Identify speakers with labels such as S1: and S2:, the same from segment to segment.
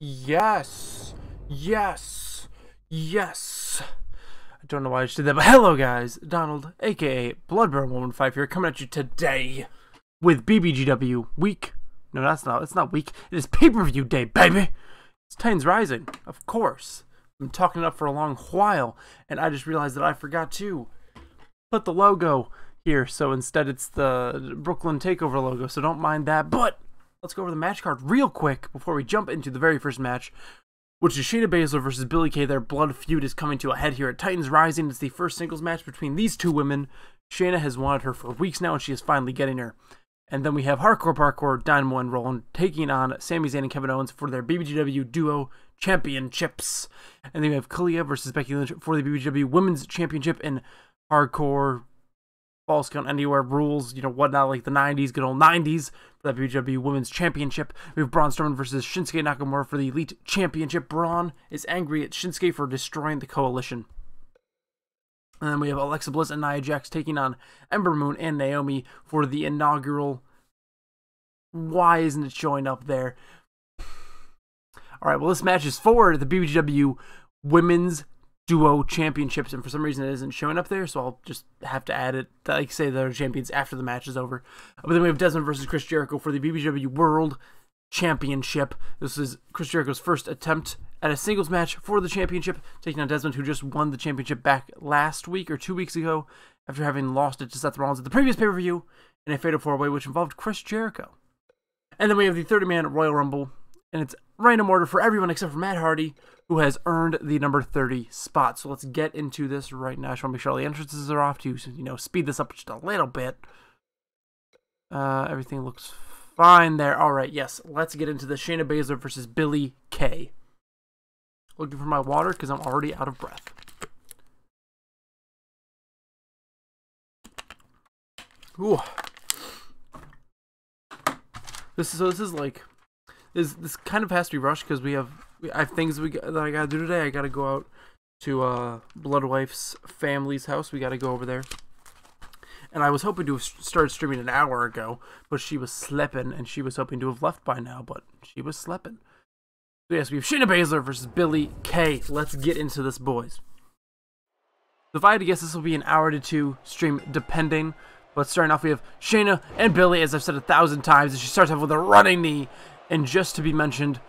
S1: Yes. Yes. Yes. I don't know why I just did that, but hello guys, Donald, aka Bloodburn115 here, coming at you today with BBGW week. No, that's not. It's not week. It is pay-per-view day, baby. It's Titans Rising, of course. I've been talking it up for a long while, and I just realized that I forgot to put the logo here. So instead, it's the Brooklyn Takeover logo. So don't mind that. But let's go over the match card real quick before we jump into the very first match, which is Shayna Baszler versus Billie Kay. Their blood feud is coming to a head here at Titans Rising. It's the first singles match between these two women. Shayna has wanted her for weeks now, and she is finally getting her. And then we have Hardcore Parkour, Dynamo, and Roland taking on Sami Zayn and Kevin Owens for their BBGW Duo Championships. And then we have Kalia versus Becky Lynch for the BBGW Women's Championship in Hardcore Falls Count Anywhere rules, you know, whatnot, like the 90s, good old 90s, for the BBGW Women's Championship. We have Braun Strowman versus Shinsuke Nakamura for the Elite Championship. Braun is angry at Shinsuke for destroying the Coalition. And then we have Alexa Bliss and Nia Jax taking on Ember Moon and Naomi for the inaugural... Why isn't it showing up there? Alright, well, this match is for the BBGW Women's Duo Championships, and for some reason it isn't showing up there, so I'll just have to add it, like say they're champions after the match is over. But then we have Desmond versus Chris Jericho for the BBGW World Championship. This is Chris Jericho's first attempt at a singles match for the championship, taking on Desmond, who just won the championship back last week or 2 weeks ago after having lost it to Seth Rollins at the previous pay-per-view in a Fatal 4-Way, which involved Chris Jericho. And then we have the 30-man Royal Rumble, and it's random order for everyone except for Matt Hardy, who has earned the number 30 spot. So let's get into this right now. I just want to make sure all the entrances are off to, you know, speed this up just a little bit. Everything looks fine there. All right, yes, let's get into the Shayna Baszler versus Billie Kay. Looking for my water because I'm already out of breath. Ooh. This kind of has to be rushed because I have things that I gotta do today. I gotta go out to Bloodwife's family's house. We gotta go over there. And I was hoping to have started streaming an hour ago, but she was sleeping, and she was hoping to have left by now, but she was sleeping. So yes, we have Shayna Baszler versus Billie Kay. Let's get into this, boys. So if I had to guess, this will be an hour to 2 stream, depending. But starting off, we have Shayna and Billie, as I've said 1,000 times, and she starts off with a running knee. And just to be mentioned,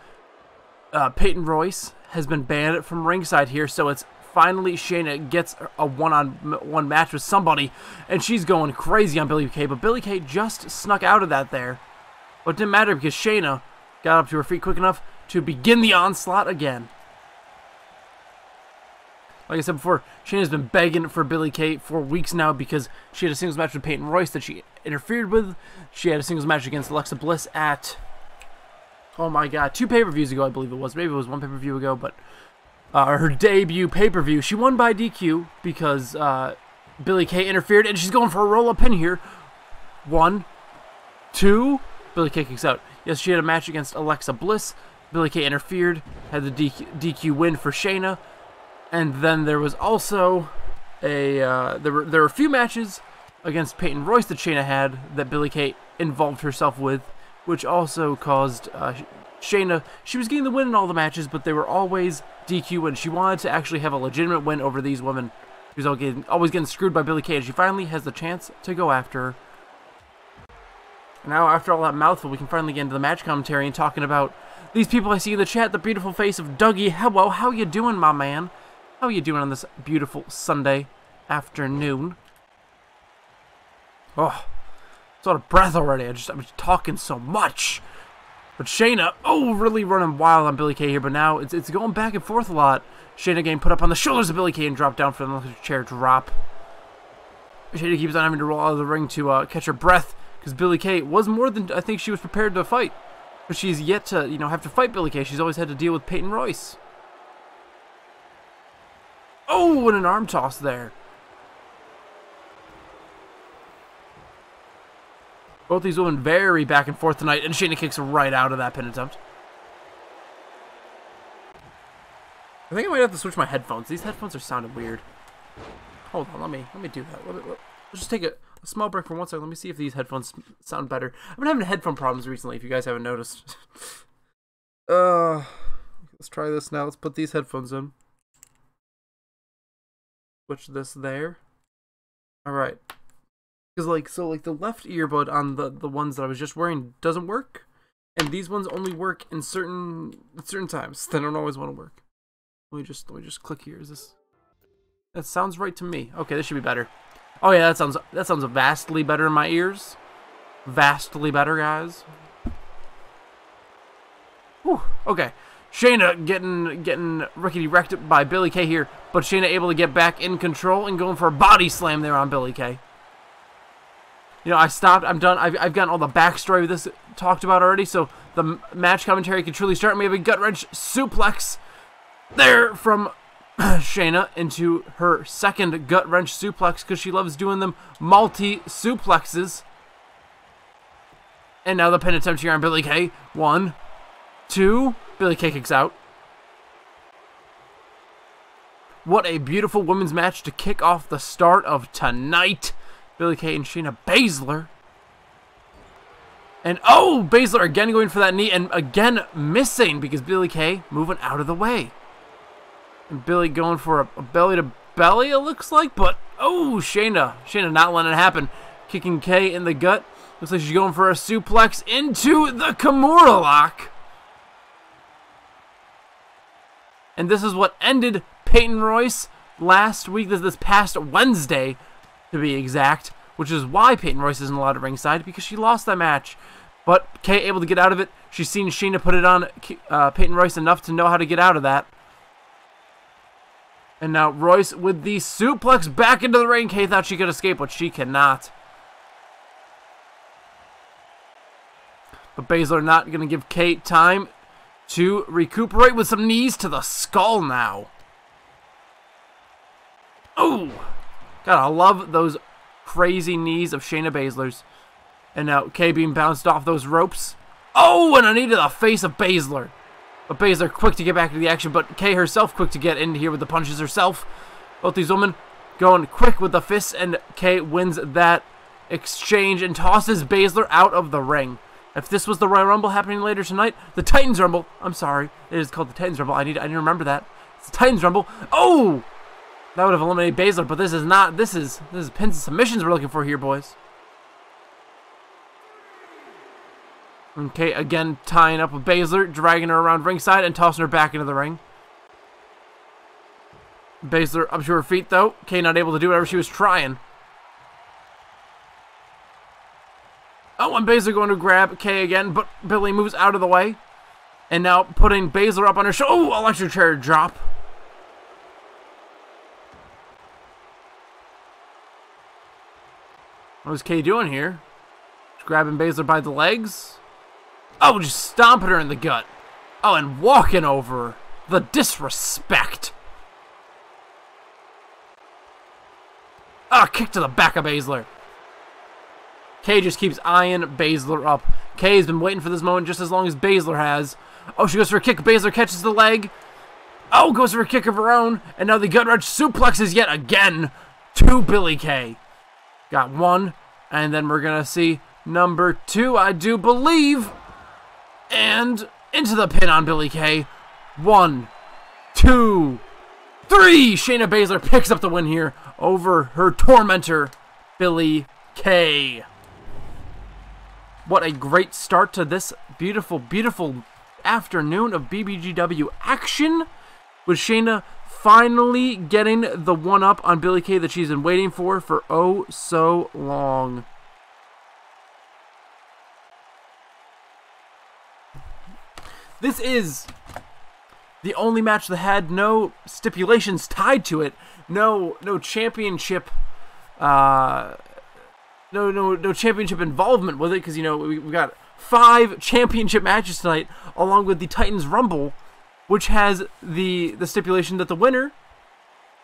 S1: Peyton Royce has been banned from ringside here, so it's finally Shayna gets a one-on-one match with somebody, and she's going crazy on Billie Kay, but Billie Kay just snuck out of that there. But it didn't matter because Shayna got up to her feet quick enough to begin the onslaught again. Like I said before, Shayna's been begging for Billie Kay for weeks now because she had a singles match with Peyton Royce that she interfered with. She had a singles match against Alexa Bliss at, oh my god, 2 pay-per-views ago, I believe it was. Maybe it was 1 pay-per-view ago, but her debut pay-per-view, she won by DQ because Billie Kay interfered, and she's going for a roll-up pin here. 1, 2, Billie Kay kicks out. Yes, she had a match against Alexa Bliss. Billie Kay interfered, had the DQ win for Shayna. And then there was also there were a few matches against Peyton Royce that Shayna had that Billie Kay involved herself with, which also caused Shayna, she was getting the win in all the matches, but they were always DQ wins. She wanted to actually have a legitimate win over these women. She was always getting screwed by Billie Kay, and she finally has the chance to go after her. Now, after all that mouthful, we can finally get into the match commentary and talking about these people I see in the chat. The beautiful face of Dougie. Hello, how you doing, my man? How you doing on this beautiful Sunday afternoon? Oh, it's out of breath already. I'm just talking so much. But Shayna, oh, really running wild on Billie Kay here. But now it's going back and forth a lot. Shayna getting put up on the shoulders of Billie Kay and dropped down for the chair drop. Shayna keeps on having to roll out of the ring to catch her breath because Billie Kay was more than I think she was prepared to fight. But she's yet to, you know, have to fight Billie Kay. She's always had to deal with Peyton Royce. Oh, and an arm toss there. Both these women very back and forth tonight, and Shayna kicks right out of that pin attempt. I think I might have to switch my headphones. These headphones are sounding weird. Hold on, let me do that. Let's just take a small break for 1 second. Let me see if these headphones sound better. I've been having headphone problems recently, if you guys haven't noticed. Let's try this now. Let's put these headphones in. Switch this there. All right. Because like the left earbud on the ones that I was just wearing doesn't work, and these ones only work in certain times. They don't always want to work. Let me just click here. Is this? That sounds right to me. Okay, this should be better. Oh yeah, that sounds vastly better in my ears. Vastly better, guys. Whew. Okay. Shayna getting rickety wrecked by Billie Kay here, but Shayna able to get back in control and going for a body slam there on Billie Kay. You know, I stopped. I'm done. I've gotten all the backstory of this talked about already, so the match commentary can truly start. We have a gut-wrench suplex there from Shayna into her second gut-wrench suplex because she loves doing them multi-suplexes. And now the pin attempt here on Billie Kay. 1, 2. Billie Kay kicks out. What a beautiful women's match to kick off the start of tonight. Billie Kay and Shayna Baszler. And oh, Baszler again going for that knee and again missing because Billie Kay moving out of the way. And Billie going for a belly to belly, it looks like, but oh, Shayna not letting it happen. Kicking Kay in the gut. Looks like she's going for a suplex into the Kimura lock. And this is what ended Peyton Royce last week, this past Wednesday, to be exact, which is why Peyton Royce isn't allowed at ringside, because she lost that match. But Kay able to get out of it. She's seen Shayna put it on Peyton Royce enough to know how to get out of that. And now Royce with the suplex back into the ring. Kay thought she could escape, but she cannot. But Baszler not going to give Kay time to recuperate with some knees to the skull now. Oh! Gotta love those crazy knees of Shayna Baszler's. And now Kay being bounced off those ropes. Oh, and a knee to the face of Baszler. But Baszler quick to get back to the action, but Kay herself quick to get in here with the punches herself. Both these women going quick with the fists, and Kay wins that exchange and tosses Baszler out of the ring. If this was the Royal Rumble happening later tonight, the Titans Rumble, I'm sorry, it is called the Titans Rumble, I need to remember that. It's the Titans Rumble. Oh! That would have eliminated Baszler, but this is not, this is pins and submissions we're looking for here, boys. Okay, again, tying up with Baszler, dragging her around ringside and tossing her back into the ring. Baszler up to her feet, though. Kay not able to do whatever she was trying. Oh, and Baszler going to grab Kay again, but Billie moves out of the way. And now putting Baszler up on her shoulder. Oh, electric chair drop. What was Kay doing here? Just grabbing Baszler by the legs. Oh, just stomping her in the gut. Oh, and walking over her. The disrespect. Ah, kick to the back of Baszler. Kay just keeps eyeing Baszler up. Kay's been waiting for this moment just as long as Baszler has. Oh, she goes for a kick. Baszler catches the leg. Oh, goes for a kick of her own. And now the gut-wrench suplexes yet again to Billie Kay. Got one. And then we're going to see number 2, I do believe. And into the pin on Billie Kay. 1, 2, 3. Shayna Baszler picks up the win here over her tormentor, Billie Kay. What a great start to this beautiful, beautiful afternoon of BBGW action, with Shayna finally getting the one-up on Billie Kay that she's been waiting for oh so long. This is the only match that had no stipulations tied to it, no championship, no championship involvement with it, because you know we got 5 championship matches tonight, along with the Titans Rumble, which has the stipulation that the winner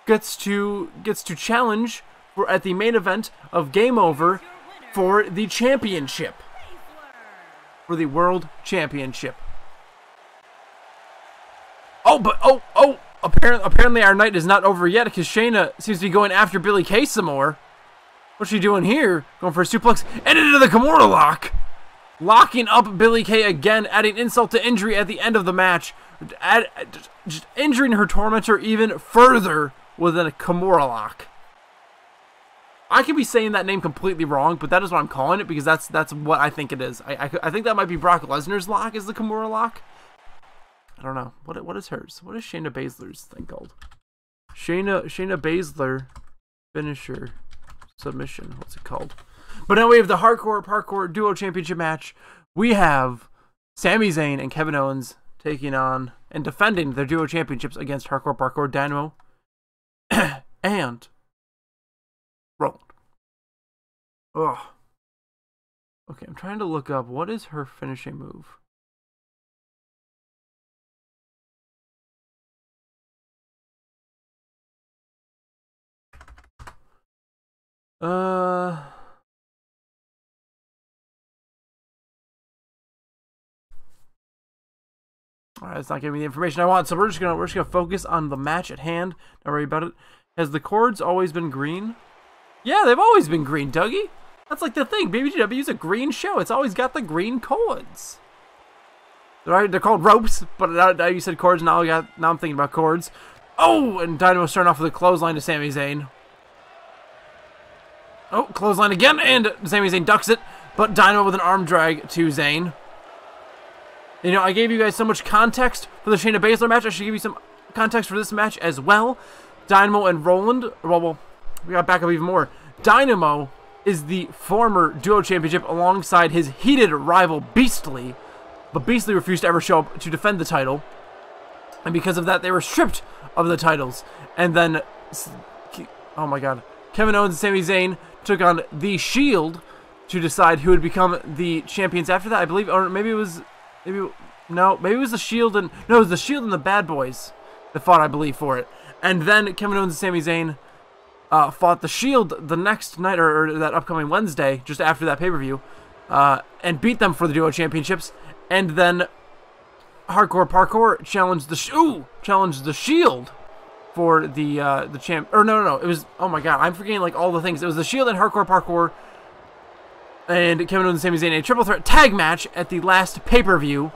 S1: gets to challenge at the main event of Game Over for the championship, for the World Championship. Oh, but apparently our night is not over yet, because Shayna seems to be going after Billie Kay some more. What's she doing here? Going for a suplex and into the Kimura lock. locking up Billie Kay again, adding insult to injury at the end of the match, just injuring her tormentor even further with a Kimura lock. I could be saying that name completely wrong, but that is what I'm calling it because that's what I think it is. I think that might be Brock Lesnar's lock is the Kimura lock. I don't know. What is hers? What is Shayna Baszler's thing called? Shayna Baszler finisher submission. What's it called? But now we have the Hardcore Parkour Duo Championship match. We have Sami Zayn and Kevin Owens taking on and defending their Duo Championships against Hardcore Parkour Dynamo and Roland. Ugh. Okay, I'm trying to look up what is her finishing move. Alright, it's not giving me the information I want, so we're just gonna focus on the match at hand. Don't worry about it. Has the cords always been green? Yeah, they've always been green, Dougie. That's like the thing. BBGW is a green show. It's always got the green cords. They're called ropes, but now you said cords. Now I'm thinking about cords. Oh, and Dynamo starting off with a clothesline to Sami Zayn. Oh, clothesline again, and Sami Zayn ducks it, but Dynamo with an arm drag to Zayn. You know, I gave you guys so much context for the Shayna Baszler match. I should give you some context for this match as well. Dynamo and Roland. Well, we got to back up even more. Dynamo is the former Duo Championship alongside his heated rival Beastly, but Beastly refused to ever show up to defend the title, and because of that, they were stripped of the titles. And then, oh my God, Kevin Owens and Sami Zayn took on The Shield to decide who would become the champions after that, I believe, or maybe it was. Maybe it was the Shield and it was the Shield and the Bad Boys that fought, I believe, for it. And then Kevin Owens and Sami Zayn fought the Shield the next night or that upcoming Wednesday, just after that pay-per-view, and beat them for the Duo Championships. And then Hardcore Parkour challenged the Shield for the champ. Or no, it was, oh my God, I'm forgetting like all the things. It was the Shield and Hardcore Parkour. And Kevin Owens and Sami Zayn in a triple threat tag match at the last pay-per-view.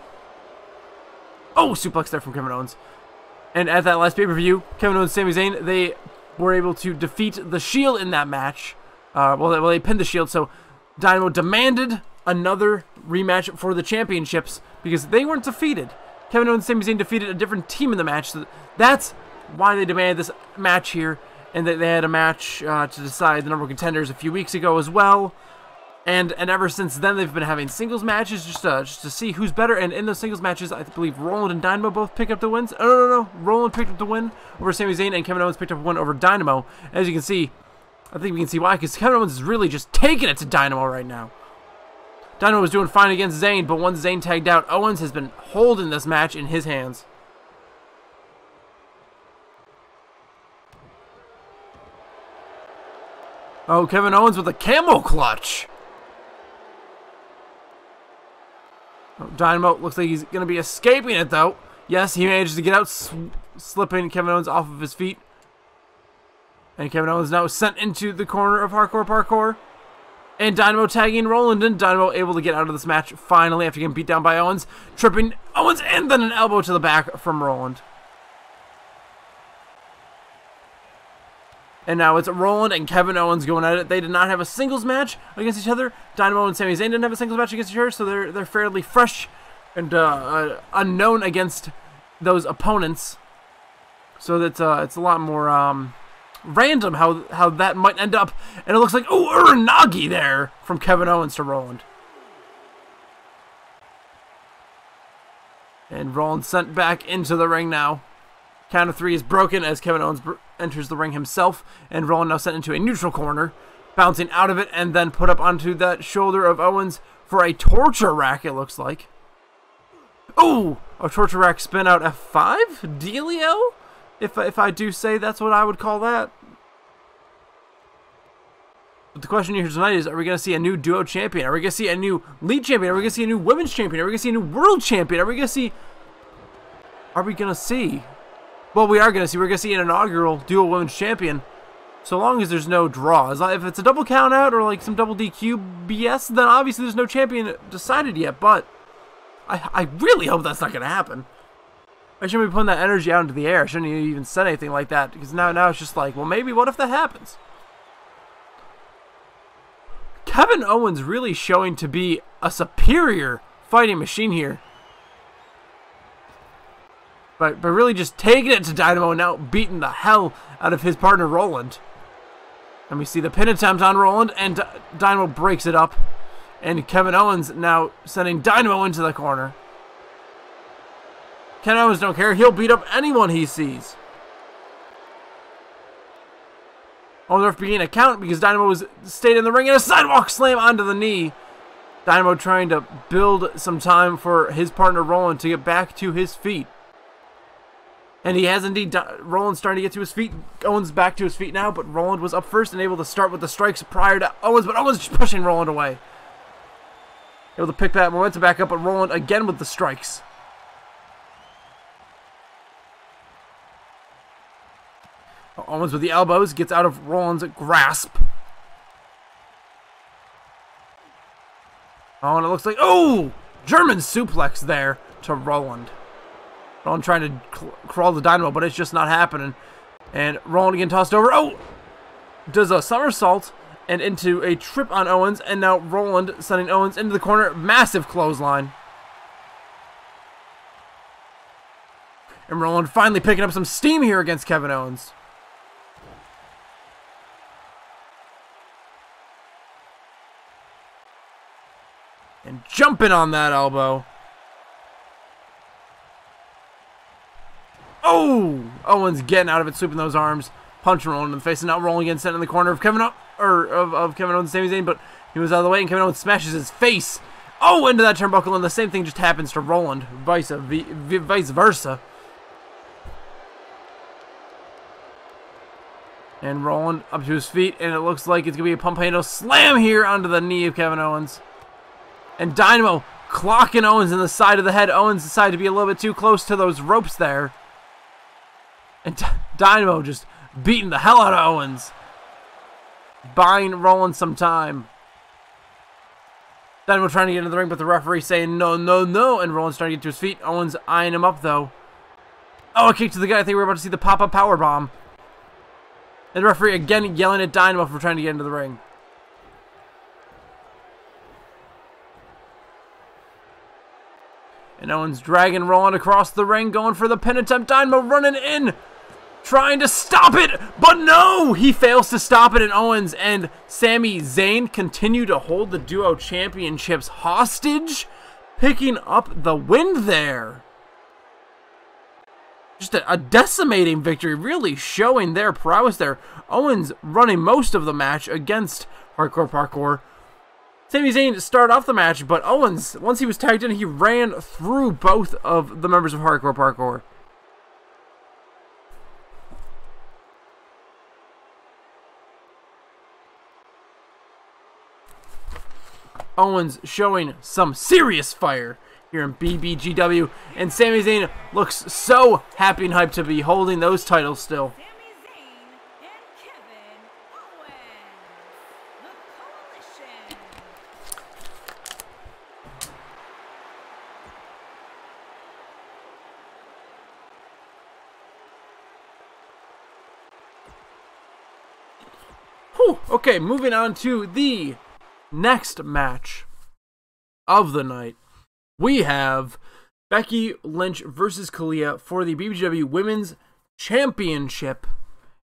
S1: Oh, suplex there from Kevin Owens. And at that last pay-per-view, Kevin Owens and Sami Zayn, they were able to defeat the Shield in that match. Well, they pinned the Shield, so Dynamo demanded another rematch for the championships because they weren't defeated. Kevin Owens and Sami Zayn defeated a different team in the match. So that's why they demanded this match here. And they had a match to decide the number of contenders a few weeks ago as well. And ever since then, they've been having singles matches just to see who's better. And in those singles matches, I believe Roland and Dynamo both picked up the wins. Oh, no. Roland picked up the win over Sami Zayn, and Kevin Owens picked up a win over Dynamo. As you can see, I think we can see why, because Kevin Owens is really just taking it to Dynamo right now. Dynamo was doing fine against Zayn, but once Zayn tagged out, Owens has been holding this match in his hands. Oh, Kevin Owens with a camel clutch. Dynamo looks like he's going to be escaping it, though. Yes, he manages to get out, slipping Kevin Owens off of his feet. And Kevin Owens now sent into the corner of Hardcore Parkour. And Dynamo tagging Roland, and Dynamo able to get out of this match finally after getting beat down by Owens. Tripping Owens, and then an elbow to the back from Roland. And now it's Roland and Kevin Owens going at it. They did not have a singles match against each other. Dynamo and Sami Zayn didn't have a singles match against each other, so they're fairly fresh and unknown against those opponents. So that's it's a lot more random how that might end up. And it looks like, oh, Uranagi there from Kevin Owens to Roland. And Roland sent back into the ring now. Count of three is broken as Kevin Owens enters the ring himself, and Roland now sent into a neutral corner, bouncing out of it, and then put up onto that shoulder of Owens for a torture rack, it looks like. Oh, a torture rack spin out F5? Dealio? If I do say that's what I would call that. But the question here tonight is, are we going to see a new duo champion? Are we going to see a new lead champion? Are we going to see a new women's champion? Are we going to see a new world champion? Are we going to see... Well, we are going to see. We're going to see an inaugural dual women's champion. So long as there's no draws. If it's a double count out or like some double DQ BS, then obviously there's no champion decided yet, but I really hope that's not going to happen. I shouldn't be putting that energy out into the air. I shouldn't have even said anything like that, because now it's just like, well, maybe what if that happens? Kevin Owens really showing to be a superior fighting machine here. But really just taking it to Dynamo and now beating the hell out of his partner Roland. And we see the pin attempt on Roland, and Dynamo breaks it up. And Kevin Owens now sending Dynamo into the corner. Kevin Owens don't care. He'll beat up anyone he sees. Owens beginning a count because Dynamo was stayed in the ring, and a sidewalk slam onto the knee. Dynamo trying to build some time for his partner Roland to get back to his feet. And he has indeed. Roland's starting to get to his feet. Owens back to his feet now, but Roland was up first and able to start with the strikes prior to Owens, but Owens just pushing Roland away. Able to pick that momentum back up, but Roland again with the strikes. Owens with the elbows, gets out of Roland's grasp. Oh, and it looks like, oh! German suplex there to Roland. Roland trying to crawl the Dynamo, but it's just not happening. And Roland again tossed over. Oh! Does a somersault and into a trip on Owens. And now Roland sending Owens into the corner. Massive clothesline. And Roland finally picking up some steam here against Kevin Owens. And jumping on that elbow. Oh! Owens getting out of it, sweeping those arms, punching Roland in the face, and now Roland again sent in the corner of Kevin of Kevin Owens, Sami Zayn, but he was out of the way, and Kevin Owens smashes his face. Oh, into that turnbuckle, and the same thing just happens to Roland, vice versa. And Roland up to his feet, and it looks like it's gonna be a pump handle slam here onto the knee of Kevin Owens. And Dynamo clocking Owens in the side of the head. Owens decided to be a little bit too close to those ropes there. And Dynamo just beating the hell out of Owens. Buying Roland some time. Dynamo trying to get into the ring, but the referee saying no, no, no. And Roland's trying to get to his feet. Owens eyeing him up, though. Oh, a kick to the guy. I think we're about to see the pop-up powerbomb. And the referee again yelling at Dynamo for trying to get into the ring. And Owens dragging Roland across the ring, going for the pin attempt. Dynamo running in, trying to stop it, but no! He fails to stop it, and Owens and Sami Zayn continue to hold the Duo Championships hostage, picking up the win there. Just a decimating victory, really showing their prowess there. Owens running most of the match against Hardcore Parkour. Sami Zayn started off the match, but Owens, once he was tagged in, he ran through both of the members of Hardcore Parkour. Owens showing some serious fire here in BBGW, and Sami Zayn looks so happy and hyped to be holding those titles still. Okay, moving on to the next match of the night. We have Becky Lynch versus Kalia for the BBGW Women's Championship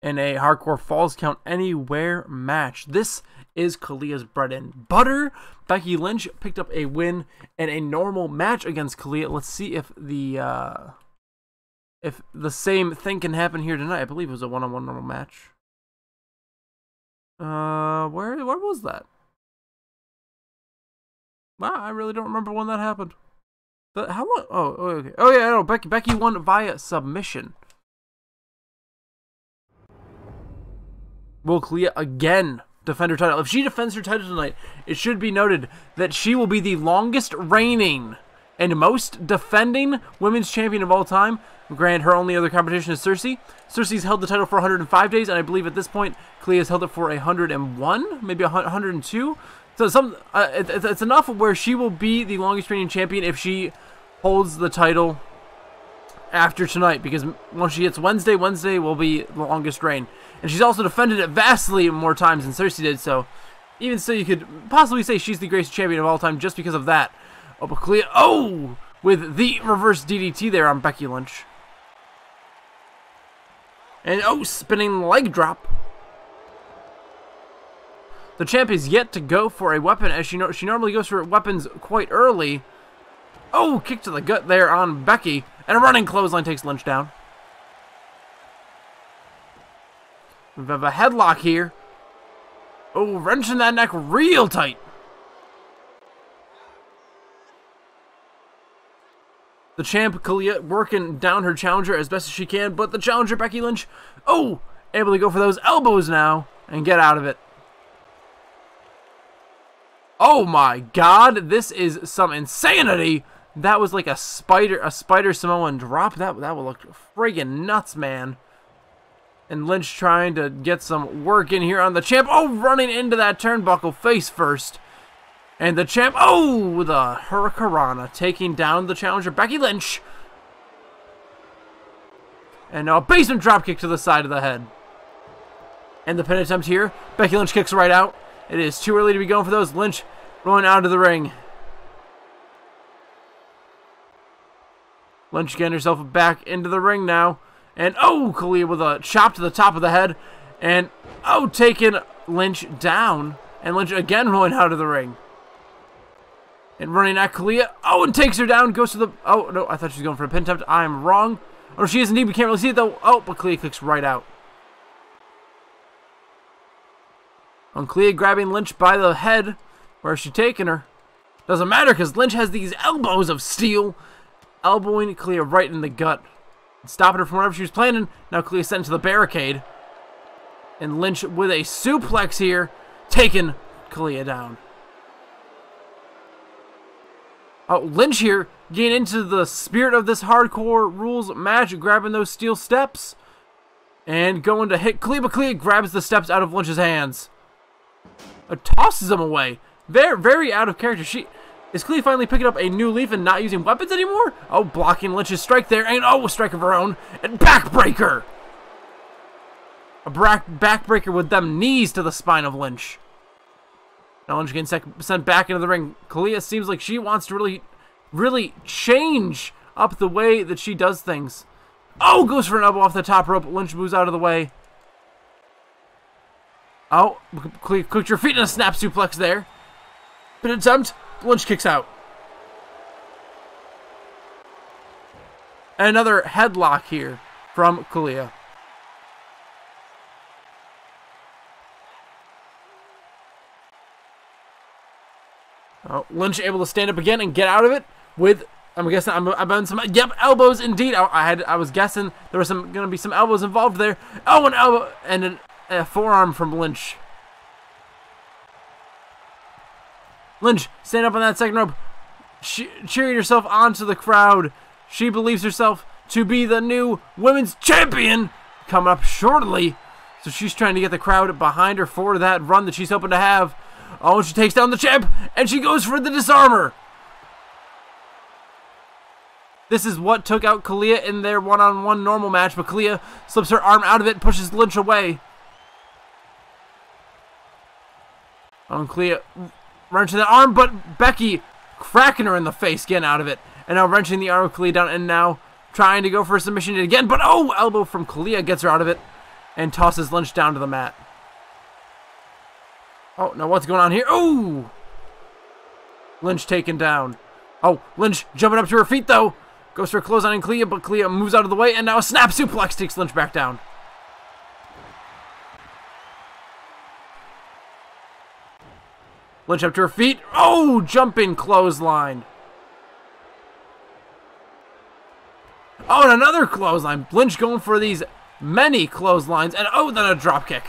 S1: in a Hardcore Falls Count Anywhere match. This is Kalia's bread and butter. Becky Lynch picked up a win in a normal match against Kalia. Let's see if the same thing can happen here tonight. I believe it was a one-on-one normal match. Where was that? Wow, I really don't remember when that happened. But how long? Oh, okay. Oh yeah, no. Becky won via submission. Will Kalia again defend her title? If she defends her title tonight, it should be noted that she will be the longest reigning and most defending women's champion of all time. Granted, her only other competition is Cersei. Cersei's held the title for 105 days, and I believe at this point, Kalia's held it for 101, maybe 102. So it's enough where she will be the longest reigning champion if she holds the title after tonight, because once she hits Wednesday will be the longest reign. And she's also defended it vastly more times than Cersei did, so even so, you could possibly say she's the greatest champion of all time just because of that. Oh, but Kalia, oh, with the reverse DDT there on Becky Lynch. And oh, spinning leg drop. The champ is yet to go for a weapon, as she normally goes for weapons quite early. Oh, kick to the gut there on Becky. And a running clothesline takes Lynch down. We have a headlock here. Oh, wrenching that neck real tight. The champ, Kalia, working down her challenger as best as she can, but the challenger, Becky Lynch, oh, able to go for those elbows now and get out of it. Oh my god, this is some insanity. That was like a spider Samoan drop. That would look friggin' nuts, man. And Lynch trying to get some work in here on the champ. Oh, running into that turnbuckle face first. And the champ, oh, with a Hurricanrana, taking down the challenger, Becky Lynch. And now a basement dropkick to the side of the head. And the pin attempt here. Becky Lynch kicks right out. It is too early to be going for those. Lynch rolling out of the ring. Lynch getting herself back into the ring now. And oh, Kalia with a chop to the top of the head. And oh, taking Lynch down. And Lynch again rolling out of the ring. And running at Kalia. Oh, and takes her down. Goes to the... Oh, no, I thought she was going for a pin attempt. I'm wrong. Oh, she is indeed. We can't really see it, though. Oh, but Kalia kicks right out. And Kalia grabbing Lynch by the head. Where is she taking her? Doesn't matter, because Lynch has these elbows of steel. Elbowing Kalia right in the gut. Stopping her from wherever she was planning. Now Kalia sent to the barricade. And Lynch with a suplex here. Taking Kalia down. Oh, Lynch here getting into the spirit of this hardcore rules match. Grabbing those steel steps. And going to hit Kalia. But Kalia grabs the steps out of Lynch's hands. Tosses them away. Very, very out of character. Is Kalia finally picking up a new leaf and not using weapons anymore? Oh, blocking Lynch's strike there. And oh, a strike of her own. And backbreaker. A backbreaker with them knees to the spine of Lynch. Now Lynch getting sent back into the ring. Kalia seems like she wants to really change up the way that she does things. Oh, goes for an elbow off the top rope. Lynch moves out of the way. Oh, Kalia cooked your feet in a snap suplex there. Pin attempt. Lynch kicks out. And another headlock here from Kalia. Oh, Lynch able to stand up again and get out of it with, I'm guessing, I'm on some, yep, elbows indeed. I was guessing there was gonna be some elbows involved there. Oh, an elbow and a forearm from Lynch. Lynch, stand up on that second rope, cheering herself onto the crowd. She believes herself to be the new women's champion coming up shortly. So she's trying to get the crowd behind her for that run that she's hoping to have. Oh, she takes down the champ, and she goes for the disarmer. This is what took out Kalia in their one-on-one normal match, but Kalia slips her arm out of it, pushes Lynch away. Oh, and Kalia wrenching the arm, but Becky cracking her in the face, getting out of it. And now wrenching the arm of Kalia down, and now trying to go for a submission again. But oh, elbow from Kalia gets her out of it, and tosses Lynch down to the mat. Oh, now what's going on here? Oh! Lynch taken down. Oh, Lynch jumping up to her feet, though. Goes for a clothesline on Kalia, but Kalia moves out of the way, and now a snap suplex takes Lynch back down. Lynch up to her feet. Oh, jumping clothesline. Oh, and another clothesline. Lynch going for these many clotheslines, and oh, then a drop kick.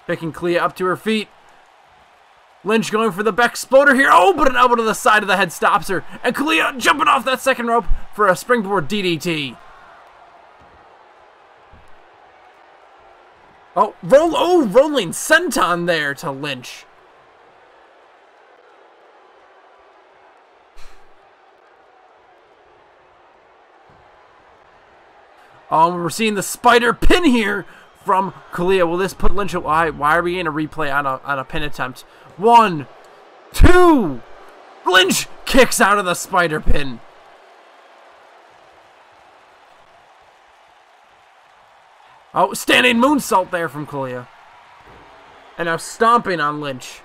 S1: Picking Kalia up to her feet. Lynch going for the back exploder here. Oh, but an elbow to the side of the head stops her. And Kalia jumping off that second rope for a springboard DDT. Oh, rolling senton there to Lynch. We're seeing the spider pin here from Kalia. Will this put Lynch away? Why are we getting a replay on a pin attempt? 1, 2. Lynch kicks out of the spider pin. Oh, standing moonsault there from Kalia. And now stomping on Lynch.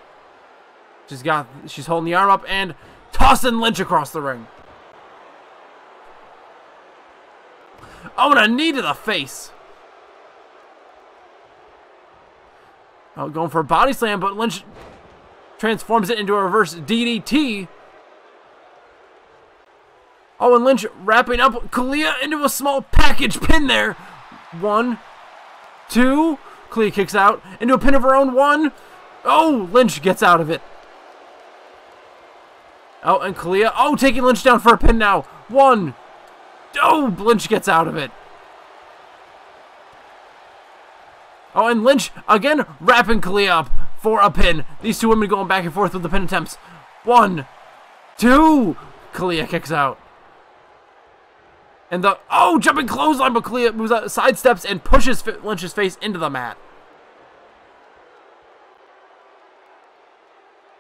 S1: She's holding the arm up and tossing Lynch across the ring. Oh, and a knee to the face. Oh, going for a body slam, but Lynch transforms it into a reverse DDT. Oh, and Lynch wrapping up Kalia into a small package pin there. 1, 2. Kalia kicks out into a pin of her own. 1. Oh, Lynch gets out of it. Oh, and Kalia, taking Lynch down for a pin now. 1. Oh, Lynch gets out of it. Oh, and Lynch again wrapping Kalia up for a pin. These two women going back and forth with the pin attempts. 1, 2. Kalia kicks out. And jumping clothesline, but Kalia moves out, sidesteps and pushes Lynch's face into the mat.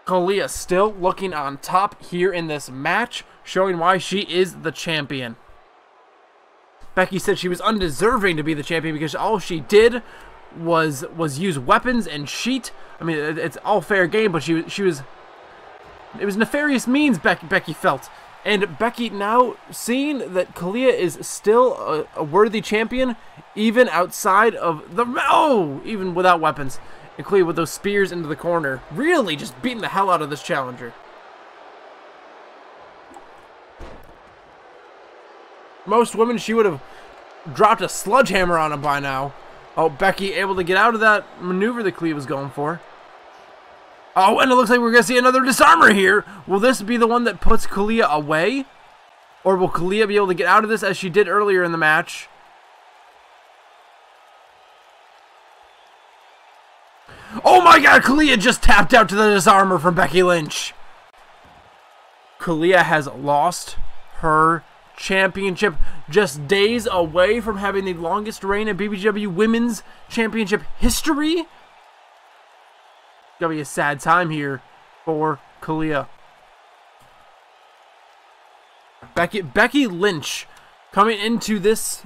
S1: Kalia still looking on top here in this match, showing why she is the champion. Becky said she was undeserving to be the champion because all she did was use weapons and cheat. I mean, it's all fair game, but it was nefarious means, Becky felt. And Becky now seeing that Kalia is still a worthy champion, even outside of even without weapons. And Kalia with those spears into the corner, really just beating the hell out of this challenger. Most women, she would have dropped a sledgehammer on him by now. Oh, Becky able to get out of that maneuver that Kalia was going for. Oh, and it looks like we're going to see another disarmer here. Will this be the one that puts Kalia away? Or will Kalia be able to get out of this as she did earlier in the match? Oh my god, Kalia just tapped out to the disarmer from Becky Lynch. Kalia has lost her championship, just days away from having the longest reign in BBGW Women's Championship history. Gonna be a sad time here for Kalia. Becky Lynch coming into this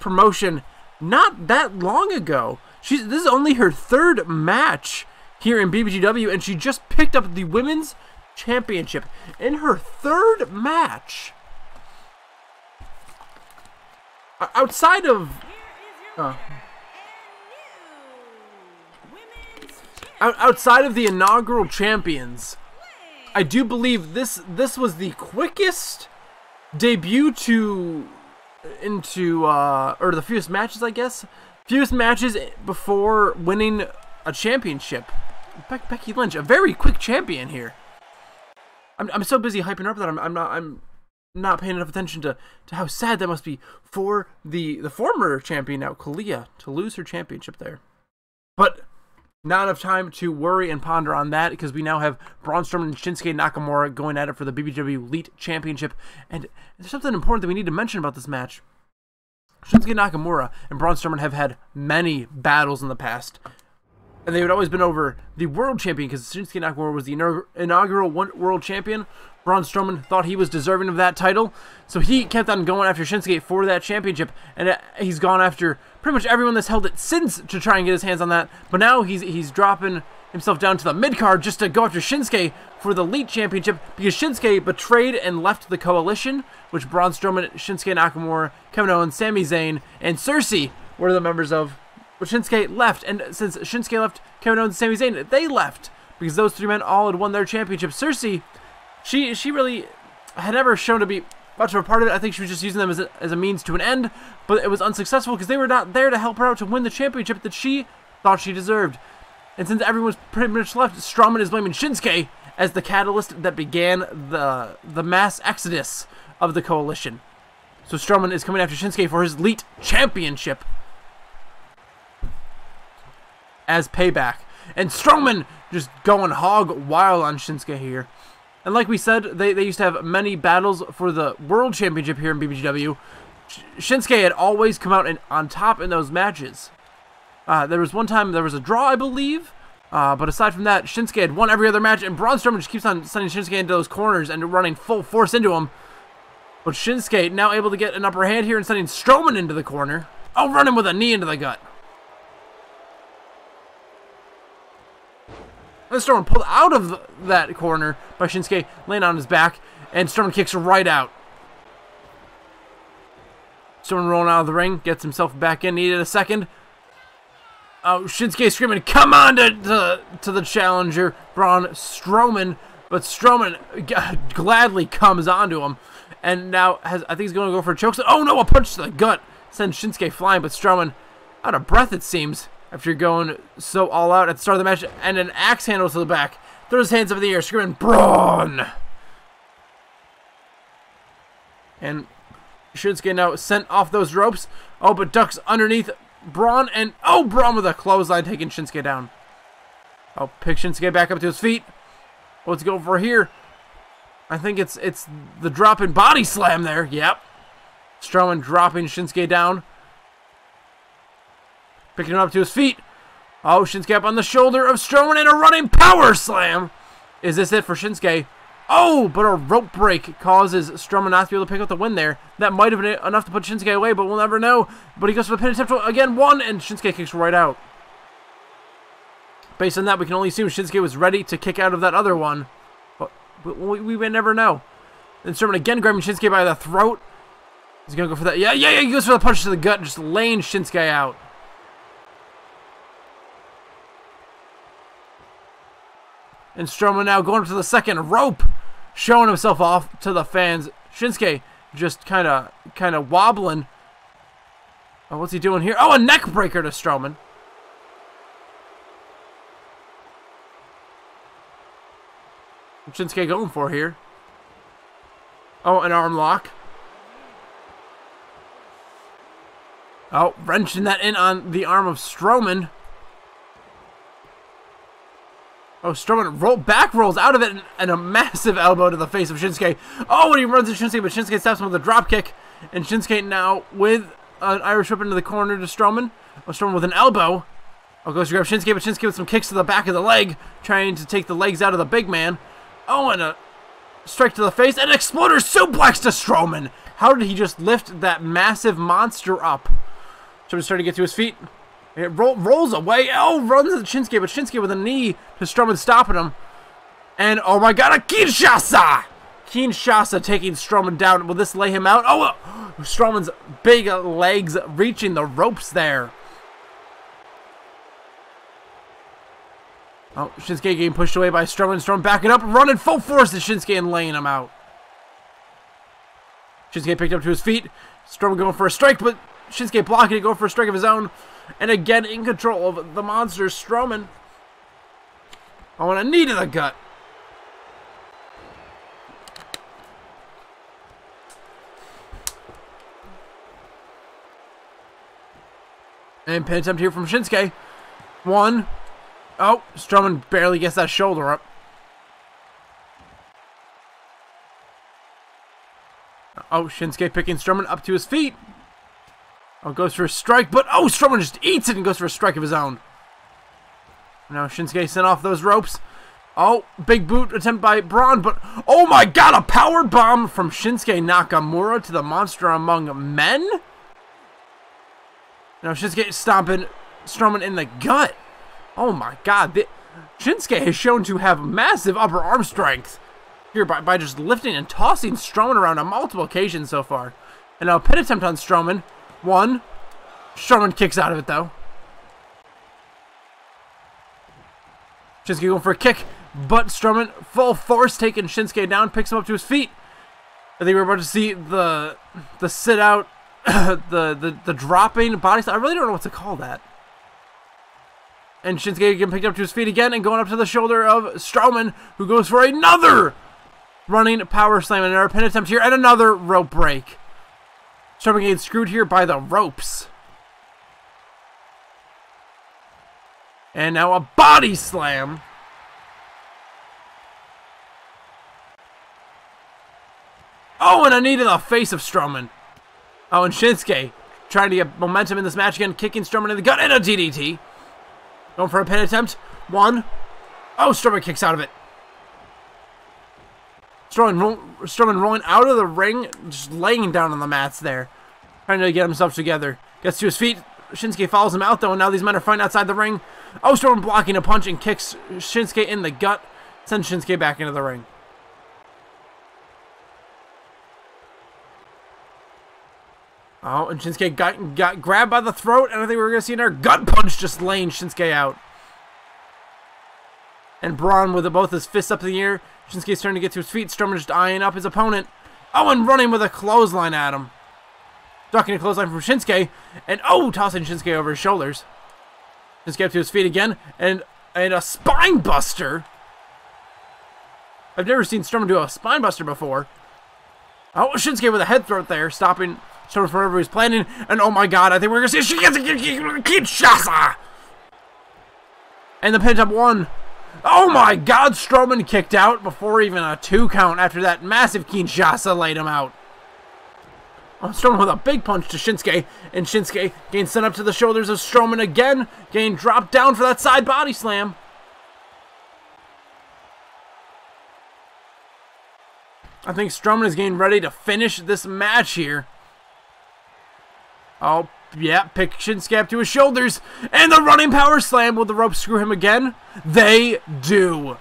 S1: promotion not that long ago. This is only her 3rd match here in BBGW, and she just picked up the Women's Championship in her 3rd match. Outside of outside of the inaugural champions, I do believe this was the quickest debut into the fewest matches, I guess. Fewest matches before winning a championship. Becky Lynch, a very quick champion here. I'm so busy hyping her up that I'm not paying enough attention to how sad that must be for the former champion now, Kalia, to lose her championship there. But not enough time to worry and ponder on that, because we now have Braun Strowman and Shinsuke Nakamura going at it for the BBGW Elite Championship. And there's something important that we need to mention about this match. Shinsuke Nakamura and Braun Strowman have had many battles in the past, and they had always been over the world champion, because Shinsuke Nakamura was the inaugural world champion. Braun Strowman thought he was deserving of that title, so he kept on going after Shinsuke for that championship, and he's gone after pretty much everyone that's held it since to try and get his hands on that. But now he's dropping himself down to the mid-card just to go after Shinsuke for the Elite Championship, because Shinsuke betrayed and left the Coalition, which Braun Strowman, Shinsuke Nakamura, Kevin Owens, Sami Zayn, and Cersei were the members of. But Shinsuke left, and since Shinsuke left, Kevin Owens and Sami Zayn, they left, because those 3 men all had won their championship. Cersei, she really had never shown to be much of a part of it. I think she was just using them as a means to an end, but it was unsuccessful because they were not there to help her out to win the championship that she thought she deserved. And since everyone's pretty much left, Strowman is blaming Shinsuke as the catalyst that began the mass exodus of the Coalition. So Strowman is coming after Shinsuke for his Elite Championship as payback. And Strowman just going hog wild on Shinsuke here. And like we said, they used to have many battles for the World Championship here in BBGW. Shinsuke had always come out on top in those matches. There was one time there was a draw, I believe. But aside from that, Shinsuke had won every other match, and Braun Strowman just keeps on sending Shinsuke into those corners and running full force into him. But Shinsuke now able to get an upper hand here and sending Strowman into the corner. Oh, running with a knee into the gut. And Strowman pulled out of that corner by Shinsuke, laying on his back, and Strowman kicks right out. Strowman rolling out of the ring, gets himself back in, needed a second. Oh, Shinsuke screaming, come on to the challenger, Braun Strowman. But Strowman gladly comes onto him. And now, I think he's going to go for a choke. Oh no, a punch to the gut. Sends Shinsuke flying, but Strowman out of breath, it seems, after going so all out at the start of the match. And an axe handle to the back. Throws his hands up in the air, screaming, Braun! And Shinsuke now sent off those ropes. Oh, but ducks underneath Braun, and oh, Braun with a clothesline taking Shinsuke down. Oh, pick Shinsuke back up to his feet. What's going for here? I think it's the drop-in body slam there. Yep. Strowman dropping Shinsuke down. Picking him up to his feet. Oh, Shinsuke up on the shoulder of Strowman and a running power slam. Is this it for Shinsuke? Oh, but a rope break causes Strowman not to be able to pick up the win there. That might have been enough to put Shinsuke away, but we'll never know. But he goes for the pin attempt again, one, and Shinsuke kicks right out. Based on that, we can only assume Shinsuke was ready to kick out of that other one. But we may never know. Then Strowman again grabbing Shinsuke by the throat. He's going to go for that. Yeah, he goes for the punch to the gut, just laying Shinsuke out. And Strowman now going up to the second rope, showing himself off to the fans. Shinsuke just kind of wobbling. Oh, what's he doing here? Oh, a neck breaker to Strowman. What's Shinsuke going for here? Oh, an arm lock. Oh, wrenching that in on the arm of Strowman. Oh, Strowman back rolls out of it and a massive elbow to the face of Shinsuke. Oh, and he runs into Shinsuke, but Shinsuke stops him with a drop kick. And Shinsuke now with an Irish whip into the corner to Strowman. Oh, Strowman with an elbow. Oh, goes to grab Shinsuke, but Shinsuke with some kicks to the back of the leg, trying to take the legs out of the big man. Oh, and a strike to the face, and an exploder suplex to Strowman. How did he just lift that massive monster up? Strowman's starting to get to his feet. It rolls away. Oh, runs at Shinsuke, but Shinsuke with a knee to Strowman, stopping him. And, oh my god, a Kinshasa! Kinshasa taking Strowman down. Will this lay him out? Oh, Strowman's big legs reaching the ropes there. Oh, Shinsuke getting pushed away by Strowman. Strowman backing up, running full force at Shinsuke and laying him out. Shinsuke picked up to his feet. Strowman going for a strike, but Shinsuke blocking it, going for a strike of his own. And again, in control of the monster, Strowman. Oh, and a knee to the gut. And pin attempt here from Shinsuke. One. Oh, Strowman barely gets that shoulder up. Oh, Shinsuke picking Strowman up to his feet. Oh, goes for a strike, but oh, Strowman just eats it and goes for a strike of his own. Now Shinsuke sent off those ropes. Oh, big boot attempt by Braun, but oh my god, a power bomb from Shinsuke Nakamura to the monster among men. Now Shinsuke stomping Strowman in the gut. Oh my god, Shinsuke has shown to have massive upper arm strength here by just lifting and tossing Strowman around on multiple occasions so far. And now a pin attempt on Strowman. One. Strowman kicks out of it, though. Shinsuke going for a kick, but Strowman full force taking Shinsuke down, picks him up to his feet. I think we're about to see the sit out, the dropping body slam. I really don't know what to call that. And Shinsuke getting picked up to his feet again and going up to the shoulder of Strowman, who goes for another running power slam and another pin attempt here and another rope break. Strowman getting screwed here by the ropes. And now a body slam. Oh, and a knee to the face of Strowman. Oh, and Shinsuke trying to get momentum in this match again, kicking Strowman in the gut and a DDT. Going for a pin attempt. One. Oh, Strowman kicks out of it. Strowman rolling out of the ring, just laying down on the mats there. Trying to get himself together. Gets to his feet. Shinsuke follows him out though, and now these men are fighting outside the ring. Oh, Strowman blocking a punch and kicks Shinsuke in the gut. Sends Shinsuke back into the ring. Oh, and Shinsuke got grabbed by the throat, and I think we're going to see another gut punch just laying Shinsuke out. And Braun with both his fists up in the air. Shinsuke's starting to get to his feet. Strowman just eyeing up his opponent. Oh, and running with a clothesline at him. Ducking a clothesline from Shinsuke. And oh, tossing Shinsuke over his shoulders. Shinsuke up to his feet again. And a spine buster. I've never seen Strowman do a spine buster before. Oh, Shinsuke with a head throat there. Stopping Strowman from whatever he's planning. And oh my god, I think we're going to see Kinshasa. And the pin top one. Oh my god, Strowman kicked out before even a 2 count after that massive Kinshasa laid him out. Oh, Strowman with a big punch to Shinsuke, and Shinsuke getting sent up to the shoulders of Strowman again, getting dropped down for that side body slam. I think Strowman is getting ready to finish this match here. Oh, yeah, pick Shinsuke up to his shoulders, and the running power slam. Will the rope screw him again? They do.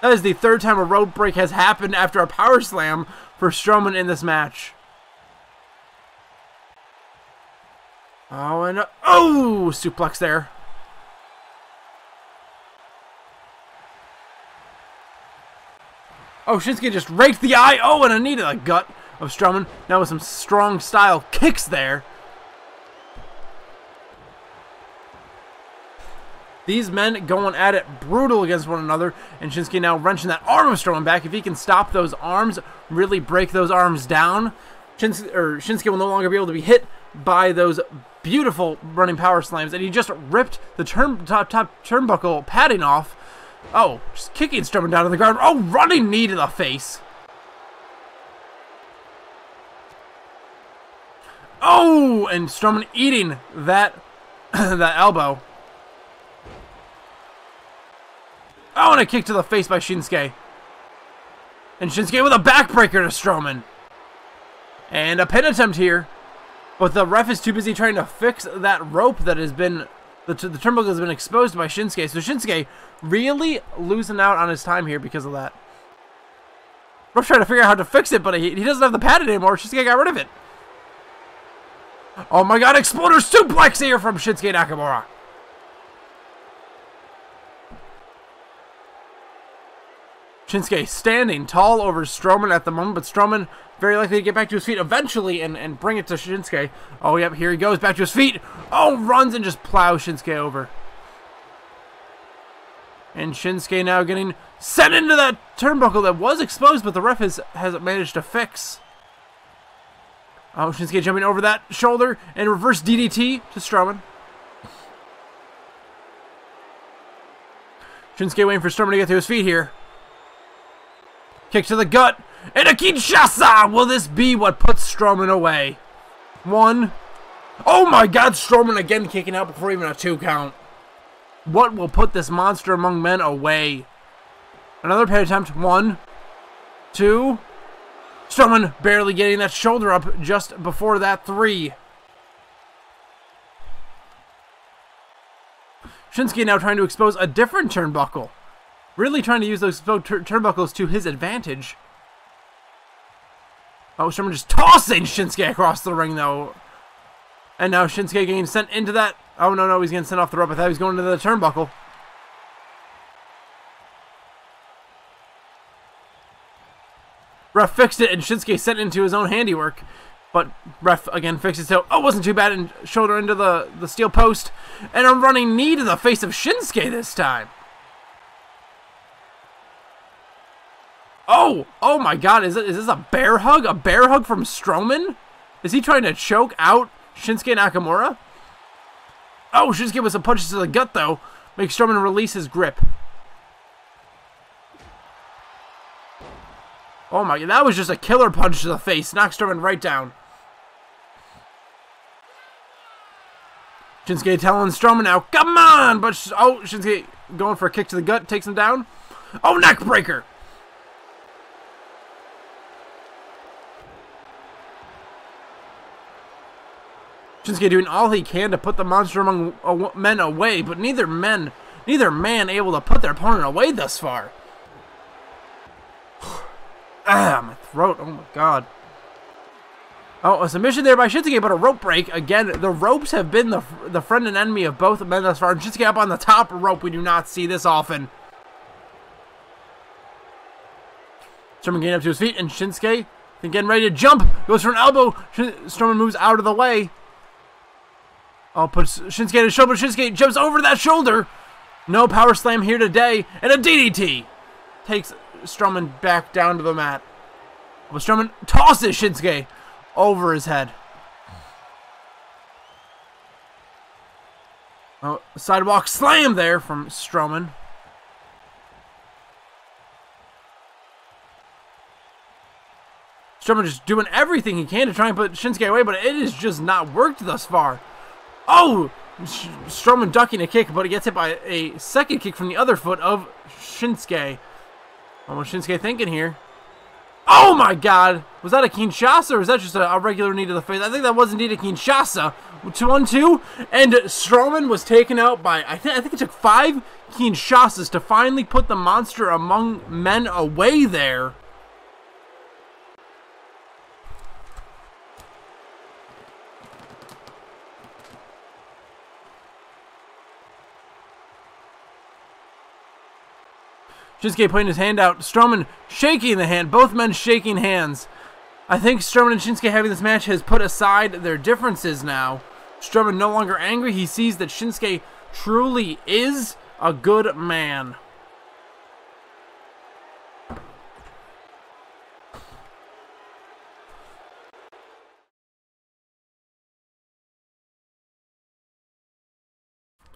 S1: That is the 3rd time a rope break has happened after a power slam for Strowman in this match. Oh, and oh, suplex there. Oh, Shinsuke just raked the eye. Oh, and a knee to the gut of Strowman. Now with some strong style kicks there. These men going at it brutal against one another. And Shinsuke now wrenching that arm of Strowman back. If he can stop those arms, really break those arms down, Shinsuke will no longer be able to be hit by those beautiful running power slams. And he just ripped the top turnbuckle padding off. Oh, just kicking Strowman down to the ground. Oh, running knee to the face. Oh, and Strowman eating that that elbow. Oh, and a kick to the face by Shinsuke. And Shinsuke with a backbreaker to Strowman. And a pin attempt here. But the ref is too busy trying to fix that rope that has been... The turnbuckle has been exposed by Shinsuke. So Shinsuke really losing out on his time here because of that. Ref's trying to figure out how to fix it, but he doesn't have the pad anymore. Shinsuke got rid of it. Oh my god, exploder suplex here from Shinsuke Nakamura. Shinsuke standing tall over Strowman at the moment, but Strowman very likely to get back to his feet eventually and bring it to Shinsuke. Oh, yep, here he goes, back to his feet. Oh, runs and just plows Shinsuke over. And Shinsuke now getting sent into that turnbuckle that was exposed, but the ref has managed to fix. Oh, Shinsuke jumping over that shoulder and reverse DDT to Strowman. Shinsuke waiting for Strowman to get to his feet here. Kick to the gut. And a Kinshasa! Will this be what puts Strowman away? 1. Oh my god, Strowman again kicking out before even a 2 count. What will put this monster among men away? Another pin attempt. 1, 2. Strowman barely getting that shoulder up just before that 3. Shinsuke now trying to expose a different turnbuckle. Really trying to use those turnbuckles to his advantage. Oh, Strowman just tossing Shinsuke across the ring, though. And now Shinsuke getting sent into that. Oh, no, he's getting sent off the rope. I thought he was going into the turnbuckle. Ref fixed it, and Shinsuke sent into his own handiwork. But ref again fixes it. Oh, wasn't too bad. And shoulder into the steel post. And a running knee to the face of Shinsuke this time. Oh my God. Is this a bear hug? A bear hug from Strowman? Is he trying to choke out Shinsuke Nakamura? Oh, Shinsuke with some punches to the gut, though. Makes Strowman release his grip. Oh my God, that was just a killer punch to the face. Knocks Strowman right down. Shinsuke telling Strowman now, come on! But, Shinsuke going for a kick to the gut, takes him down. Oh, neck breaker! Shinsuke doing all he can to put the monster among men away, but neither man able to put their opponent away thus far. My throat, oh my God. Oh, a submission there by Shinsuke, but a rope break. Again, the ropes have been the friend and enemy of both men thus far. And Shinsuke up on the top rope. We do not see this often. Strowman getting up to his feet, and Shinsuke getting ready to jump. Goes for an elbow. Strowman moves out of the way. Oh, puts Shinsuke on his shoulder. Shinsuke jumps over that shoulder. No power slam here today. And a DDT. Takes Strowman back down to the mat. But Strowman tosses Shinsuke over his head. Oh, sidewalk slam there from Strowman. Strowman just doing everything he can to try and put Shinsuke away, but it has just not worked thus far. Oh! Strowman ducking a kick, but he gets hit by a second kick from the other foot of Shinsuke. What was Shinsuke thinking here? Oh my God! Was that a Kinshasa or was that just a regular knee to the face? I think that was indeed a Kinshasa. 2-on-2, and Strowman was taken out by, I think it took 5 Kinshasas to finally put the monster among men away there. Shinsuke putting his hand out. Strowman shaking the hand. Both men shaking hands. I think Strowman and Shinsuke having this match has put aside their differences now. Strowman no longer angry. He sees that Shinsuke truly is a good man.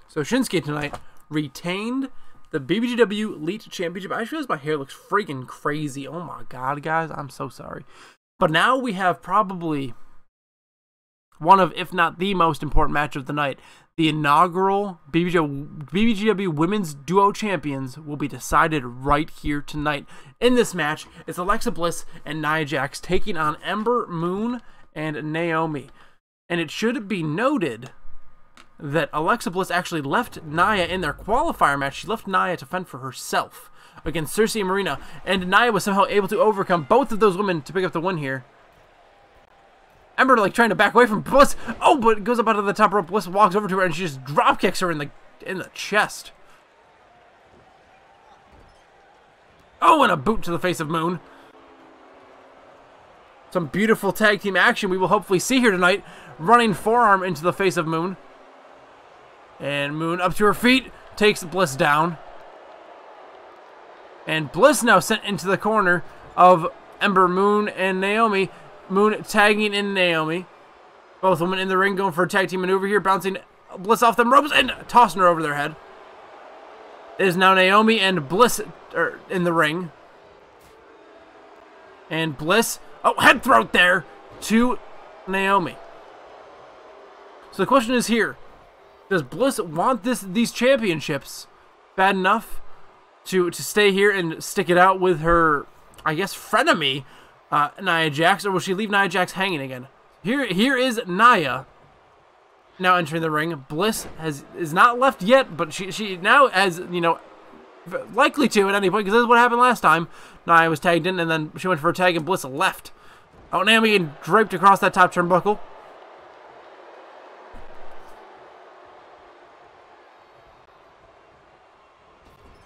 S1: So Shinsuke tonight retained the BBGW Elite Championship. I just realized my hair looks freaking crazy. Oh my God, guys. I'm so sorry. But now we have probably one of, if not the most important match of the night. The inaugural BBGW Women's Duo Champions will be decided right here tonight. In this match, it's Alexa Bliss and Nia Jax taking on Ember Moon and Naomi. And it should be noted that Alexa Bliss actually left Nia in their qualifier match. She left Nia to fend for herself against Cersei and Marina, and Nia was somehow able to overcome both of those women to pick up the win here. Ember like trying to back away from Bliss. Oh, but it goes up out of the top rope. Bliss walks over to her and she just drop kicks her in the chest. Oh, and a boot to the face of Moon. Some beautiful tag team action we will hopefully see here tonight. Running forearm into the face of Moon. And Moon up to her feet, takes Bliss down. And Bliss now sent into the corner of Ember Moon and Naomi. Moon tagging in Naomi. Both women in the ring going for a tag team maneuver here, bouncing Bliss off them ropes and tossing her over their head. It is now Naomi and Bliss in the ring. And Bliss, oh, head throat there to Naomi. So the question is here. Does Bliss want these championships bad enough to stay here and stick it out with her, I guess, frenemy, Nia Jax, or will she leave Nia Jax hanging again? Here is Nia now entering the ring. Bliss is not left yet, but she now has, you know, likely to at any point, because this is what happened last time. Nia was tagged in, and then she went for a tag, and Bliss left. Oh, Naomi getting draped across that top turnbuckle.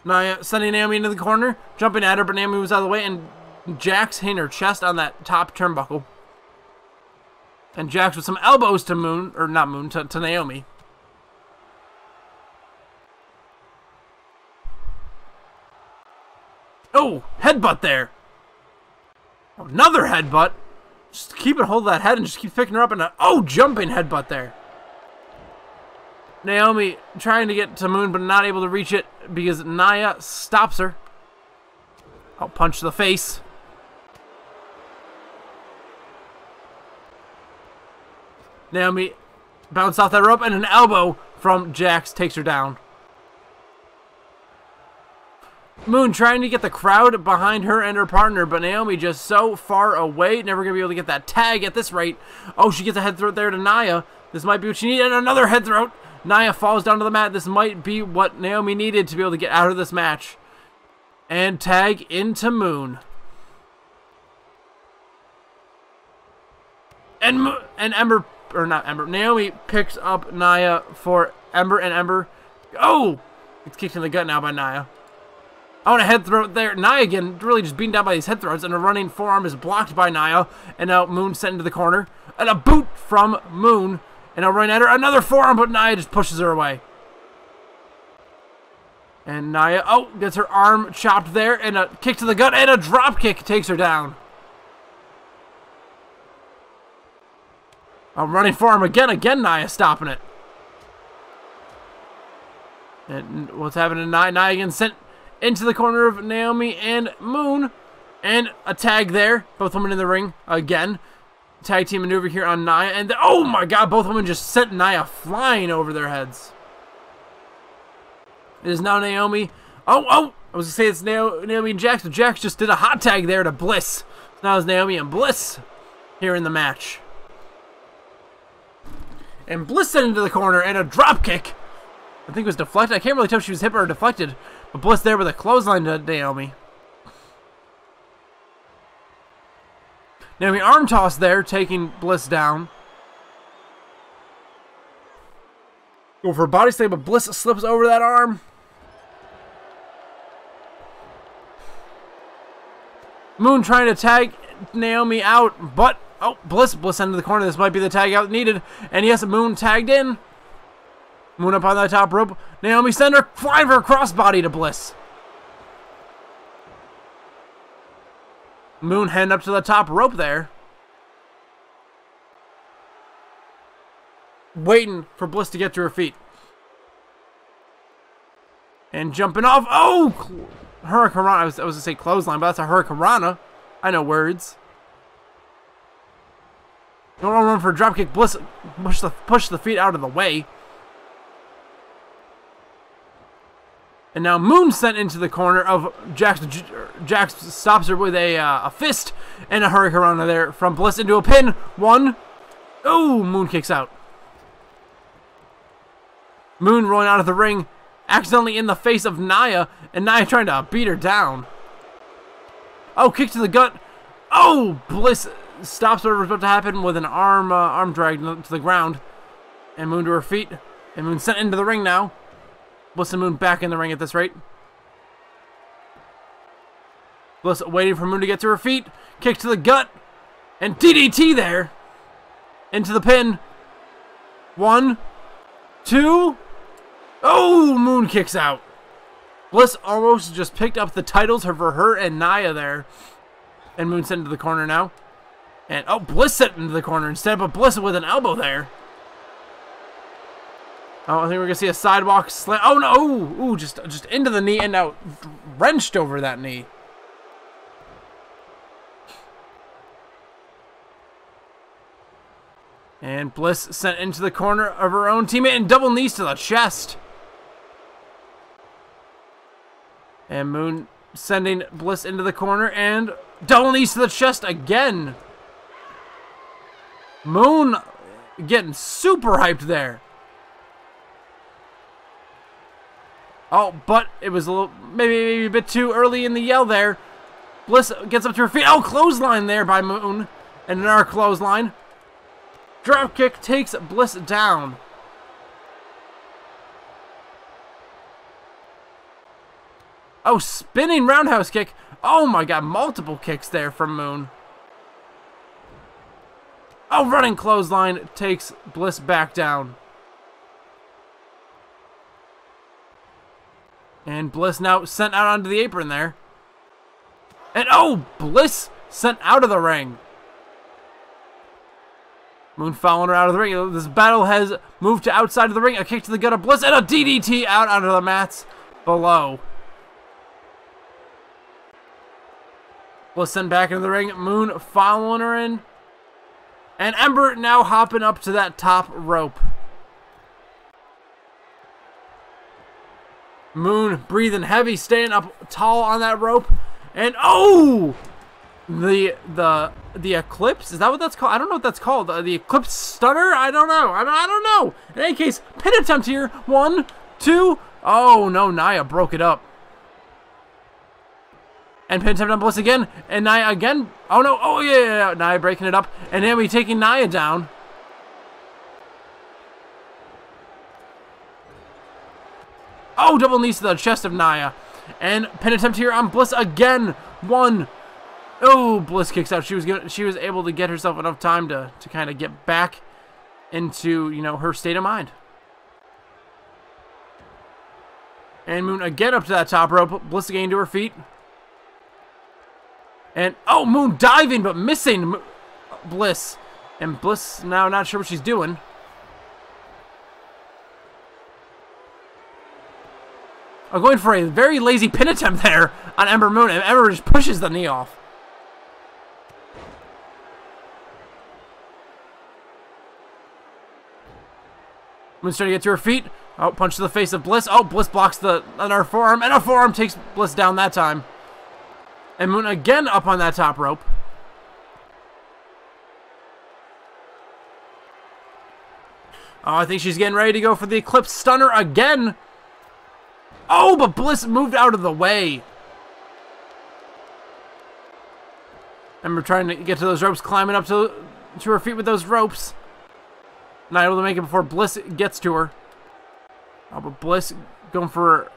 S1: Nia sending Naomi into the corner, jumping at her, but Naomi was out of the way, and Jax hitting her chest on that top turnbuckle. And Jax with some elbows to Moon, or not Moon, to Naomi. Oh, headbutt there. Another headbutt. Just keep it hold of that head and just keep picking her up. And jumping headbutt there. Naomi trying to get to Moon, but not able to reach it because Nia stops her. Oh, punch to the face. Naomi bounced off that rope, and an elbow from Jax takes her down. Moon trying to get the crowd behind her and her partner, but Naomi just so far away, never going to be able to get that tag at this rate. Oh, she gets a head throat there to Nia. This might be what she needed, and another head throat. Nia falls down to the mat. This might be what Naomi needed to be able to get out of this match. And tag into Moon. And Ember, or not Ember, Naomi picks up Nia for Ember, and Ember, oh! It's kicked in the gut now by Nia. Oh, and a head throat there. Nia again, really just beaten down by these head throats, and a running forearm is blocked by Nia. And now Moon sent into the corner. And a boot from Moon. And now running at her, another forearm, but Nia just pushes her away. And Nia, gets her arm chopped there, and a kick to the gut, and a drop kick takes her down. A running forearm again, Nia stopping it. And what's happening to Nia? Nia again sent into the corner of Naomi and Moon. And a tag there. Both women in the ring again. Tag team maneuver here on Nia. And oh my god, both women just sent Nia flying over their heads. It is now Naomi. I was going to say it's Naomi and Jax, but Jax just did a hot tag there to Bliss. Now it's Naomi and Bliss here in the match. And Bliss sent into the corner and a drop kick. I think it was deflected. I can't really tell if she was hit or deflected. But Bliss there with a clothesline to Naomi. Naomi arm toss there, taking Bliss down. Go for a body slam, but Bliss slips over that arm. Moon trying to tag Naomi out, but Bliss into the corner. This might be the tag out needed. And yes, Moon tagged in. Moon up on the top rope. Naomi sent her flying for a crossbody to Bliss. Moon heading up to the top rope there. Waiting for Bliss to get to her feet. And jumping off. Oh! Hurricanrana. I was going to say clothesline, but that's a Hurricanrana. I know words. Don't run for a dropkick. Bliss push the feet out of the way. And now Moon sent into the corner of Jax. Jax stops her with a fist and a Hurricanrana there from Bliss into a pin. One. Oh, Moon kicks out. Moon rolling out of the ring, accidentally in the face of Nia, and Nia trying to beat her down. Oh, kick to the gut. Oh, Bliss stops whatever's about to happen with an arm drag to the ground. And Moon to her feet. And Moon sent into the ring now. Bliss and Moon back in the ring at this rate. Bliss waiting for Moon to get to her feet. Kick to the gut. And DDT there. Into the pin. 1, 2. Oh, Moon kicks out. Bliss almost just picked up the titles for her and Nia there. And Moon sent into the corner now. And Bliss sent into the corner instead, but Bliss with an elbow there. Oh, I think we're going to see a sidewalk slam. Oh, no. Ooh, just into the knee and now wrenched over that knee. And Bliss sent into the corner of her own teammate and double knees to the chest. And Moon sending Bliss into the corner and double knees to the chest again. Moon getting super hyped there. Oh, but it was a little, maybe a bit too early in the yell there. Bliss gets up to her feet. Oh, clothesline there by Moon. And another clothesline. Dropkick takes Bliss down. Oh, spinning roundhouse kick. Oh my god, multiple kicks there from Moon. Oh, running clothesline takes Bliss back down. And Bliss now sent out onto the apron there. And oh, Bliss sent out of the ring. Moon following her out of the ring. This battle has moved to outside of the ring. A kick to the gut of Bliss and a DDT out onto the mats below. Bliss sent back into the ring. Moon following her in. And Ember now hopping up to that top rope. Moon breathing heavy, staying up tall on that rope. And oh! The Eclipse? Is that what that's called? I don't know what that's called. The Eclipse Stunner? I don't know. I don't know. In any case, pin attempt here. 1, 2. Oh, no. Nia broke it up. And pin attempt on Bliss again. And Nia again. Oh, no. Oh, yeah. Nia breaking it up. And Naomi taking Nia down. Oh, double knees to the chest of Nia. And pin attempt here on Bliss again. 1. Oh, Bliss kicks out. She was able to get herself enough time to kind of get back into, you know, her state of mind. And Moon again up to that top rope. Bliss again to her feet. And oh, Moon diving but missing Bliss. And Bliss now not sure what she's doing. Oh, going for a very lazy pin attempt there on Ember Moon. And Ember just pushes the knee off. Moon's trying to get to her feet. Oh, punch to the face of Bliss. Oh, Bliss blocks another forearm. And a forearm takes Bliss down that time. And Moon again up on that top rope. Oh, I think she's getting ready to go for the Eclipse Stunner again. Oh, but Bliss moved out of the way. And we're trying to get to those ropes, climbing up to her feet with those ropes. Not able to make it before Bliss gets to her. Oh, but Bliss going for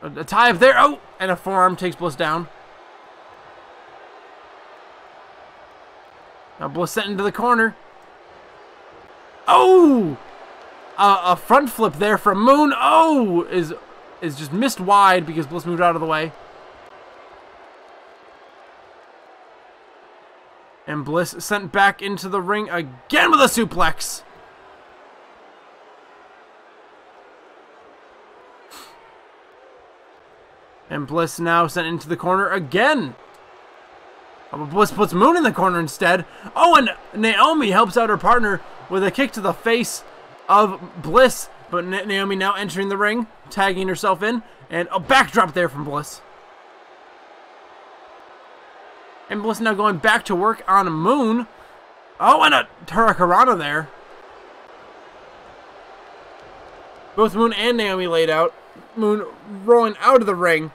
S1: a tie up there. Oh, and a forearm takes Bliss down. Now Bliss sent into the corner. Oh! A front flip there from Moon. Oh! Is just missed wide because Bliss moved out of the way. And Bliss sent back into the ring again with a suplex. And Bliss now sent into the corner again. Oh, but Bliss puts Moon in the corner instead. Oh, and Naomi helps out her partner with a kick to the face of Bliss. But Naomi now entering the ring, tagging herself in. And a backdrop there from Bliss. And Bliss now going back to work on Moon. Oh, and a Hurricanrana there. Both Moon and Naomi laid out. Moon rolling out of the ring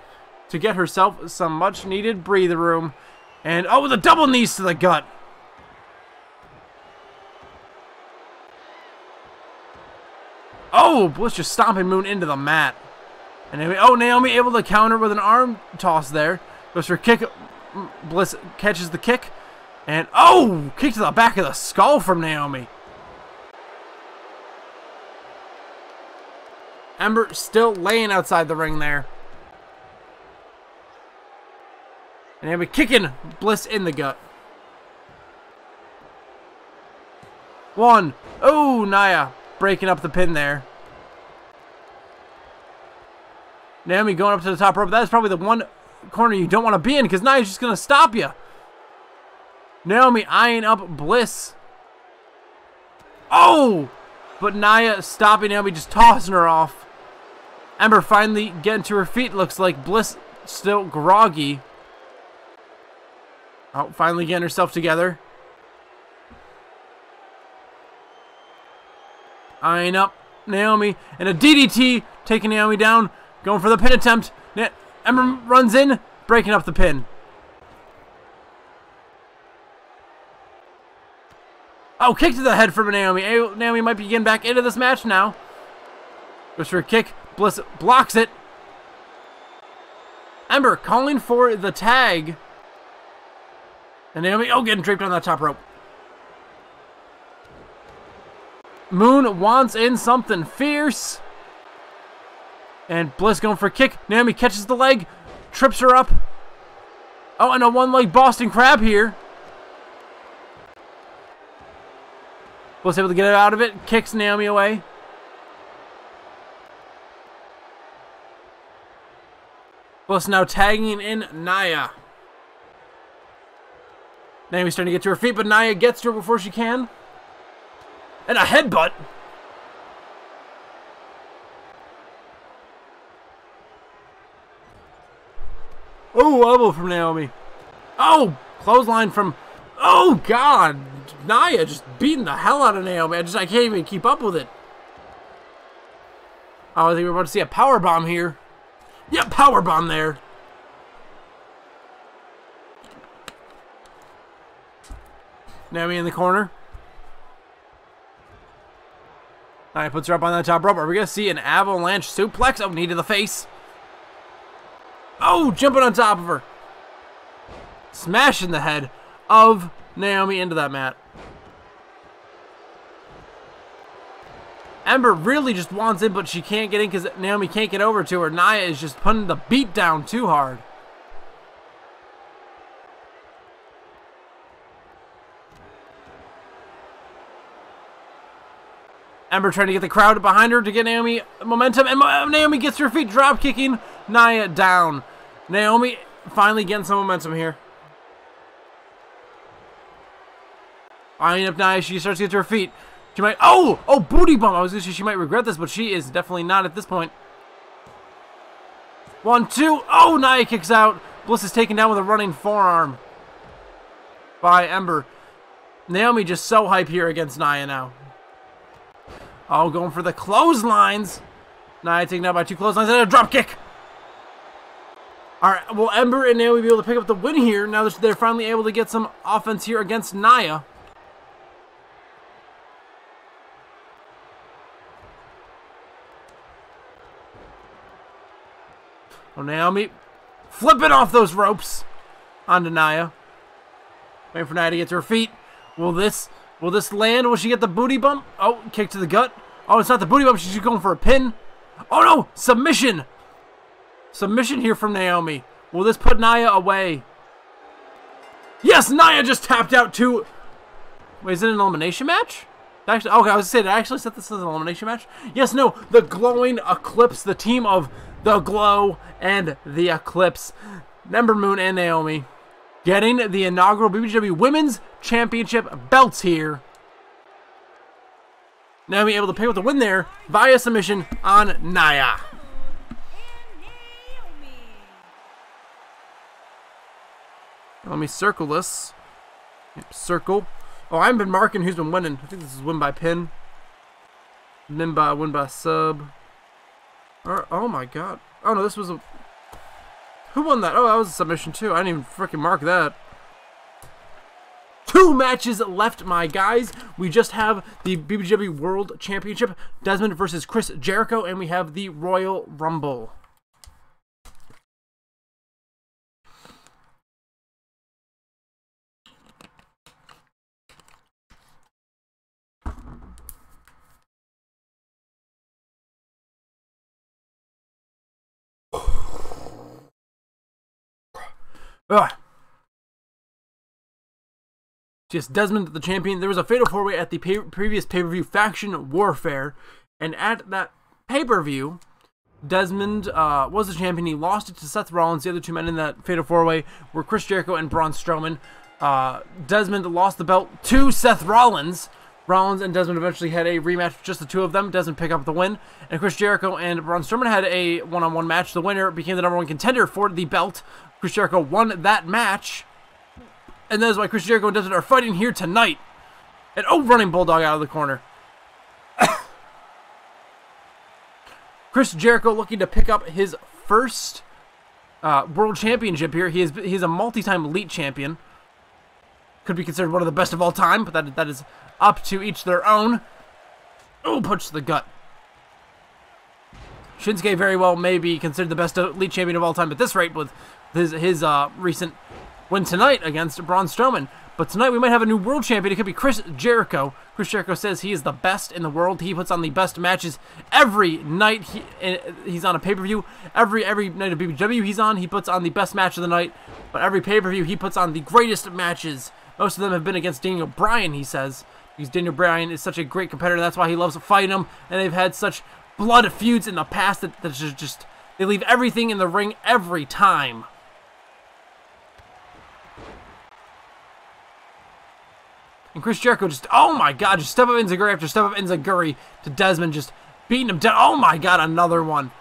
S1: to get herself some much needed breather room. And oh, with a double knees to the gut. Oh, Bliss just stomping Moon into the mat. And Naomi able to counter with an arm toss there. Goes for a kick. Bliss catches the kick. And oh, kick to the back of the skull from Naomi. Ember still laying outside the ring there. And Naomi kicking Bliss in the gut. 1. Oh, Nia breaking up the pin there. Naomi going up to the top rope. That is probably the one corner you don't want to be in because Nia's just going to stop you. Naomi eyeing up Bliss. Oh! But Nia stopping Naomi, just tossing her off. Ember finally getting to her feet. Looks like Bliss still groggy. Oh, finally getting herself together. Eyeing up Naomi. And a DDT taking Naomi down. Going for the pin attempt. Ember runs in, breaking up the pin. Oh, kick to the head from Naomi. Naomi might be getting back into this match now. Goes for a kick. Bliss blocks it. Ember calling for the tag. And Naomi, getting draped on that top rope. Moon wants in something fierce. And Bliss going for a kick. Naomi catches the leg. Trips her up. Oh, and a one-leg Boston Crab here. Bliss able to get out of it. Kicks Naomi away. Bliss now tagging in Nia. Naomi's starting to get to her feet, but Nia gets to her before she can. And a headbutt. Oh, elbow from Naomi. Oh, clothesline from... Oh, God. Nia just beating the hell out of Naomi. I can't even keep up with it. Oh, I think we're about to see a powerbomb here. Yep, powerbomb there. Naomi in the corner. Nia puts her up on that top rope. Are we going to see an avalanche suplex? Oh, knee to the face. Oh, jumping on top of her. Smashing the head of Naomi into that mat. Ember really just wants in, but she can't get in because Naomi can't get over to her. Nia is just putting the beat down too hard. Ember trying to get the crowd behind her to get Naomi momentum, and Naomi gets her feet, drop kicking Nia down. Naomi finally getting some momentum here. Eyeing up Nia, she starts to get to her feet. She might, oh, booty bump. I was going to say she might regret this, but she is definitely not at this point. 1, 2, oh, Nia kicks out. Bliss is taken down with a running forearm by Ember. Naomi just so hype here against Nia now. Oh, going for the clotheslines. Nia taken out by 2 clotheslines and a drop kick. Alright, will Ember and Naomi be able to pick up the win here now that they're finally able to get some offense here against Nia? Oh, Naomi flipping off those ropes onto Nia. Waiting for Nia to get to her feet. Will this land? Will she get the booty bump? Oh, kick to the gut. Oh, it's not the booty bump. She's going for a pin. Oh, no. Submission. Submission here from Naomi. Will this put Nia away? Yes, Nia just tapped out too. Wait, is it an elimination match? Actually, okay, I was saying, did I actually set this as an elimination match? Yes, no. The Glowing Eclipse, the team of the Glow and the Eclipse. Ember Moon and Naomi getting the inaugural BBGW Women's Championship belts here. Naomi able to pick up the win there via submission on Nia. Let me circle this. Yep, circle. Oh, I haven't been marking who's been winning. I think this is win by pin. Win by sub. Or, oh my god. Oh no, this was a... Who won that? Oh, that was a submission too. I didn't even freaking mark that. 2 matches left, my guys. We just have the BBGW World Championship. Desmond versus Chris Jericho. And we have the Royal Rumble. Ugh. Just Desmond the champion. There was a fatal 4-way at the previous pay-per-view Faction Warfare, and at that pay-per-view, Desmond was the champion. He lost it to Seth Rollins. The other 2 men in that fatal 4-way were Chris Jericho and Braun Strowman. Desmond lost the belt to Seth Rollins. Rollins and Desmond eventually had a rematch, just the 2 of them. Desmond picked up the win, and Chris Jericho and Braun Strowman had a one-on-one match. The winner became the #1 contender for the belt. Chris Jericho won that match, and that is why Chris Jericho and Desmond are fighting here tonight. And oh, running Bulldog out of the corner. Chris Jericho looking to pick up his first world championship here. He's a multi-time elite champion. Could be considered one of the best of all time, but that is up to each their own. Oh, punch to the gut. Shinsuke very well may be considered the best elite champion of all time at this rate with his recent win tonight against Braun Strowman. But tonight we might have a new world champion. It could be Chris Jericho Chris Jericho says he is the best in the world. He puts on the best matches every night. He's on a pay-per-view. Every night of BBGW he's on, he puts on the best match of the night. But every pay-per-view, he puts on the greatest matches. Most of them have been against Daniel Bryan, he says. Because Daniel Bryan is such a great competitor. That's why he loves fighting him. And they've had such blood feuds in the past that just they leave everything in the ring every time. And Chris Jericho just, oh my god, just step up Enziguri after step up Enziguri to Desmond, just beating him down. Oh my god, another one.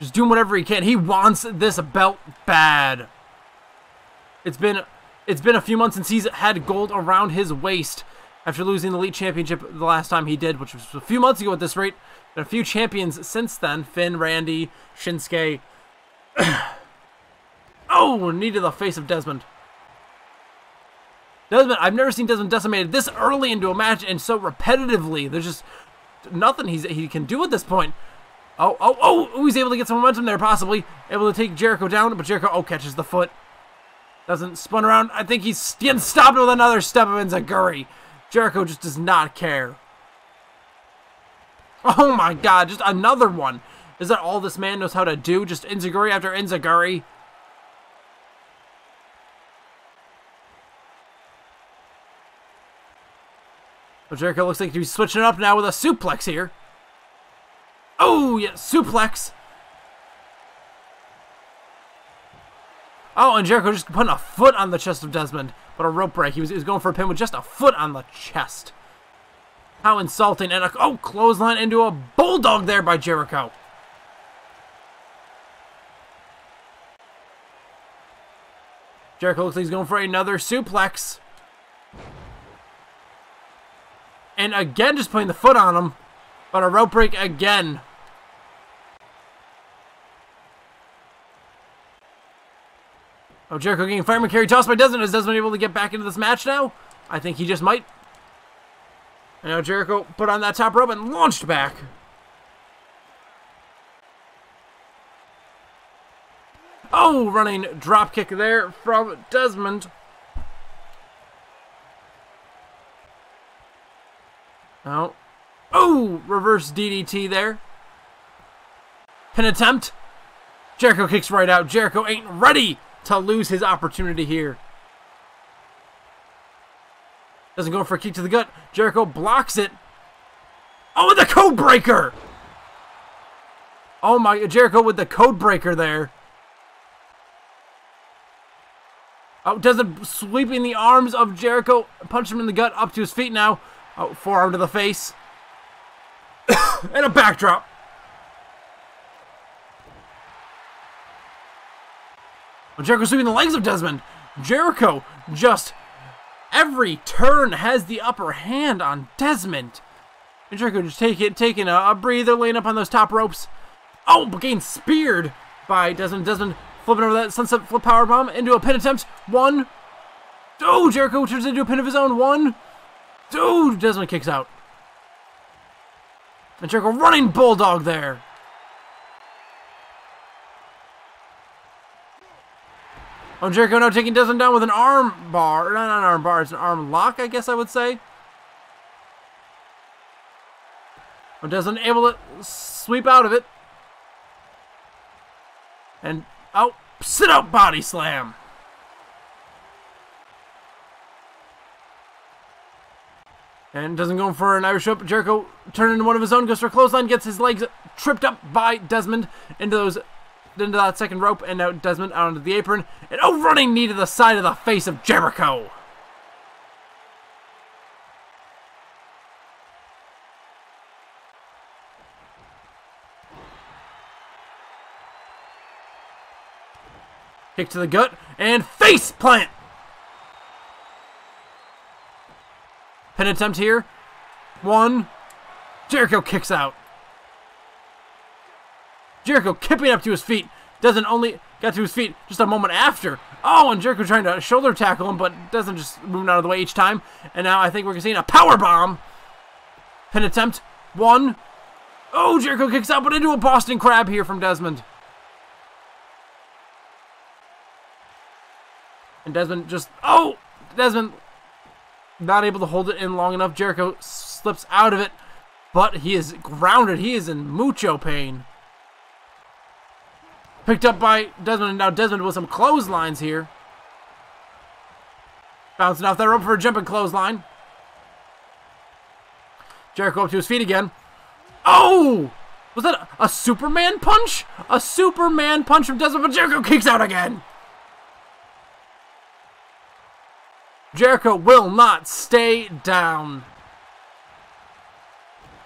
S1: Just doing whatever he can. He wants this belt bad. It's been a few months since he's had gold around his waist after losing the Elite Championship the last time he did, which was a few months ago at this rate. Been a few champions since then. Finn, Randy, Shinsuke. Oh, knee to the face of Desmond. Desmond, I've never seen Desmond decimated this early into a match and so repetitively. There's just nothing he can do at this point. Oh, he's able to get some momentum there, possibly. Able to take Jericho down, but Jericho, catches the foot. Doesn't spun around. I think he's getting stopped with another step of Enziguri. Jericho just does not care. Oh my god, just another one. Is that all this man knows how to do? Just Enziguri after Enziguri? But Jericho looks like he's switching it up now with a suplex here. Oh, yeah, suplex. Oh, and Jericho just putting a foot on the chest of Desmond. But a rope break. He was going for a pin with just a foot on the chest. How insulting. And clothesline into a bulldog there by Jericho. Jericho looks like he's going for another suplex. And again, just putting the foot on him. But a rope break again. Oh, Jericho getting fireman carry tossed by Desmond. Is Desmond able to get back into this match now? I think he just might. And now Jericho put on that top rope and launched back. Oh, running drop kick there from Desmond. Oh, reverse DDT there. Pin attempt. Jericho kicks right out. Jericho ain't ready to lose his opportunity here. Doesn't go for a kick to the gut. Jericho blocks it. Oh, with the code breaker. Oh my, Jericho with the code breaker there. Oh, doesn't sweeping the arms of Jericho. Punch him in the gut, up to his feet now. Oh, forearm to the face. And a backdrop. Well, Jericho sweeping the legs of Desmond. Jericho just every turn has the upper hand on Desmond. And Jericho just taking a breather, laying up on those top ropes. Oh, but getting speared by Desmond. Desmond flipping over that sunset flip powerbomb into a pin attempt. One. Oh, Jericho turns into a pin of his own. One. Oh, Desmond kicks out. And Jericho running bulldog there. Oh, Jericho now taking Desmond down with an arm bar. Not an arm bar, it's an arm lock, I guess I would say. Oh, Desmond able to sweep out of it. And, sit out body slam. And doesn't go for an Irish whip. Jericho turning into one of his own, goes for a clothesline, gets his legs tripped up by Desmond into that second rope, and now Desmond out onto the apron. And running knee to the side of the face of Jericho. Kick to the gut, and face plant. Pin attempt here. One. Jericho kicks out. Jericho kipping up to his feet. Doesn't only got to his feet just a moment after. Oh, and Jericho trying to shoulder tackle him, but doesn't, just moving out of the way each time. And now I think we're seeing a power bomb. Pin attempt. One. Oh, Jericho kicks out, but into a Boston Crab here from Desmond. And Desmond just, Desmond Not able to hold it in long enough. Jericho slips out of it, but he is grounded. He is in mucho pain. Picked up by Desmond, and now Desmond with some clotheslines here. Bouncing off that rope for a jumping clothesline. Jericho up to his feet again. Oh! Was that a Superman punch? A Superman punch from Desmond, but Jericho kicks out again. Jericho will not stay down.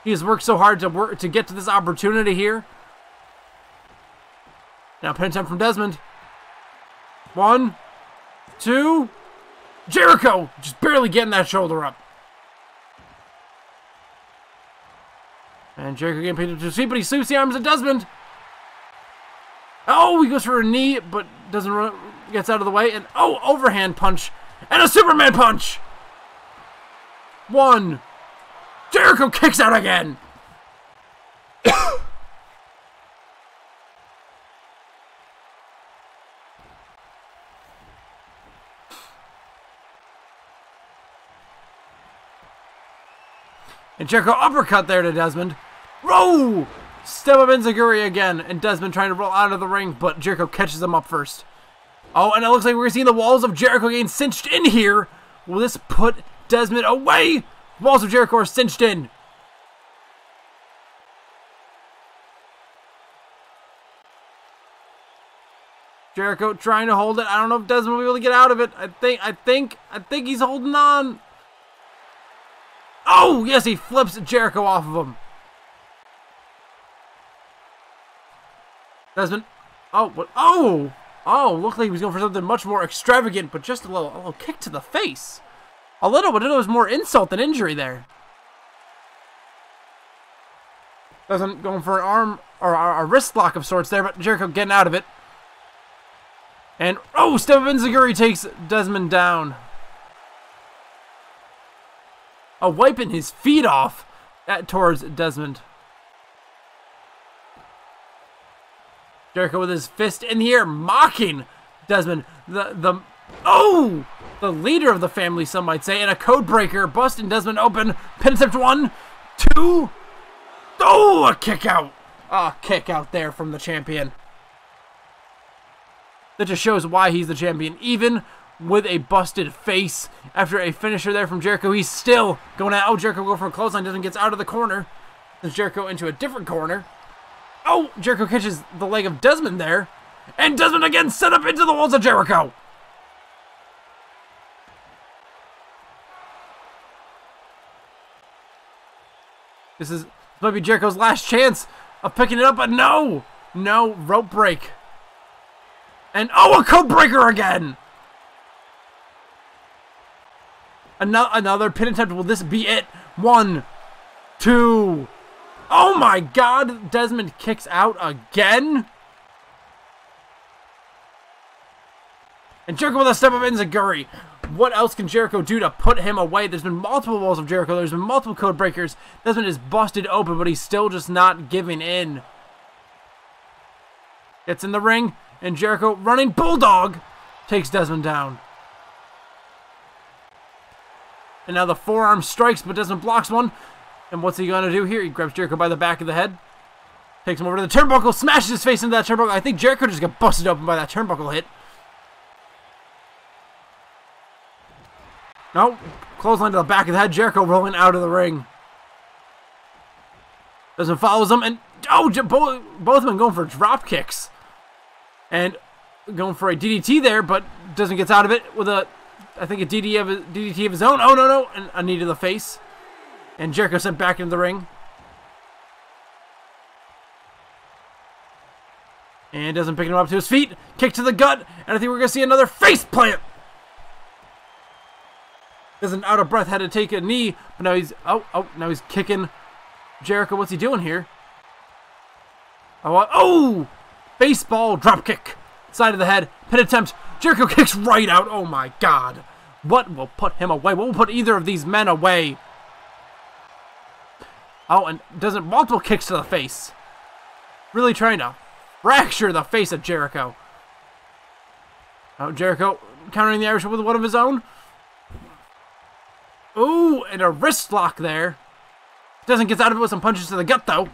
S1: He has worked so hard to get to this opportunity here. Now pin attempt from Desmond. 1, 2. Jericho just barely getting that shoulder up. And Jericho getting pinned to his feet, but he sweeps the arms of Desmond. Oh, he goes for a knee, but doesn't run, gets out of the way. And oh, overhand punch. And a Superman punch. 1. Jericho kicks out again. And Jericho uppercut there to Desmond. Row! Step up enziguri again. And Desmond trying to roll out of the ring, but Jericho catches him up first. Oh, and it looks like we're seeing the walls of Jericho getting cinched in here. Will this put Desmond away? Walls of Jericho are cinched in. Jericho trying to hold it. I don't know if Desmond will be able to get out of it. I think he's holding on. Oh, yes, he flips Jericho off of him. Desmond. Oh, what? Oh, looked like he was going for something much more extravagant, but just a little kick to the face. A little, but it was more insult than injury there. Desmond going for an arm or a wrist lock of sorts there, but Jericho getting out of it. And oh, step up enziguri takes Desmond down. Wiping his feet off towards Desmond. Jericho with his fist in the air, mocking Desmond. The leader of the family, some might say, and a code breaker, busting Desmond open. Pin attempt 1, 2. Oh, a kick out. A kick out there from the champion. That just shows why he's the champion. Even with a busted face after a finisher there from Jericho, he's still going out. Oh, Jericho go for a clothesline. Desmond gets out of the corner. Sends Jericho into a different corner. Oh, Jericho catches the leg of Desmond there. And Desmond again set up into the walls of Jericho. This might be Jericho's last chance of picking it up, but no, rope break. And oh, a code breaker again. Another pin attempt. Will this be it? 1, 2. Oh my God! Desmond kicks out again. And Jericho with a step up enziguri. What else can Jericho do to put him away? There's been multiple walls of Jericho. There's been multiple code breakers. Desmond is busted open, but he's still just not giving in. Gets in the ring, and Jericho running bulldog takes Desmond down. And now the forearm strikes, but Desmond blocks one. And what's he going to do here? He grabs Jericho by the back of the head. Takes him over to the turnbuckle, smashes his face into that turnbuckle. I think Jericho just got busted open by that turnbuckle hit. No, clothesline to the back of the head. Jericho rolling out of the ring. Desmond follows him, and oh, both of them going for drop kicks. And going for a DDT there, but doesn't get out of it with a, I think, a DDT of his own. Oh, no, and a knee to the face. And Jericho sent back into the ring. And doesn't pick him up to his feet. Kick to the gut. And I think we're going to see another face plant. Doesn't out of breath, had to take a knee. But now he's, now he's kicking Jericho. What's he doing here? Oh, baseball drop kick. Side of the head. Pin attempt. Jericho kicks right out. Oh my God. What will put him away? What will put either of these men away? Oh, and doesn't multiple kicks to the face. Really trying to fracture the face of Jericho. Oh, Jericho countering the Irish with one of his own. Ooh, and a wrist lock there. Doesn't get out of it with some punches to the gut, though.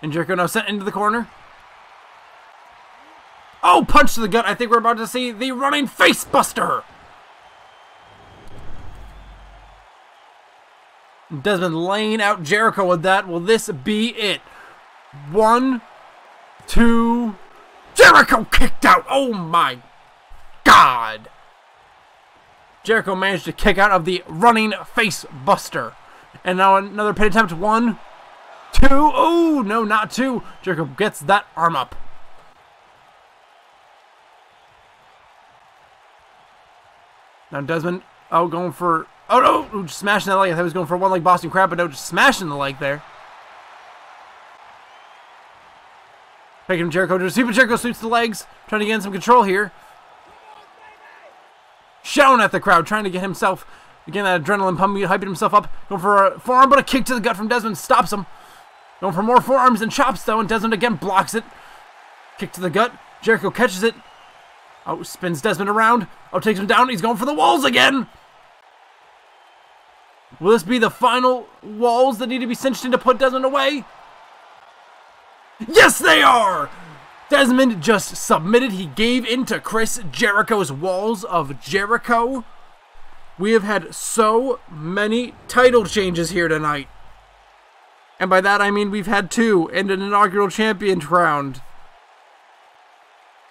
S1: And Jericho now sent into the corner. Oh, punch to the gut. I think we're about to see the running face buster. Desmond laying out Jericho with that. Will this be it? 1, 2. Jericho kicked out. Oh my God. Jericho managed to kick out of the running face buster. And now another pin attempt. 1, 2. Oh, no, not 2. Jericho gets that arm up. Now Desmond, going for... Oh, no! Just smashing that leg. I thought he was going for one leg Boston Crab, but no, just smashing the leg there. Taking Jericho to receive, Jericho sweeps the legs, trying to gain some control here. Shouting at the crowd, trying to get himself, again, that adrenaline pump, hyping himself up. Going for a forearm, but a kick to the gut from Desmond stops him. Going for more forearms and chops, though, and Desmond again blocks it. Kick to the gut. Jericho catches it. Oh, spins Desmond around. Oh, takes him down. He's going for the walls again. Will this be the final walls that need to be cinched in to put Desmond away? Yes, they are! Desmond just submitted. He gave in to Chris Jericho's walls of Jericho. We have had so many title changes here tonight. And by that I mean we've had 2 and an inaugural champion crowned.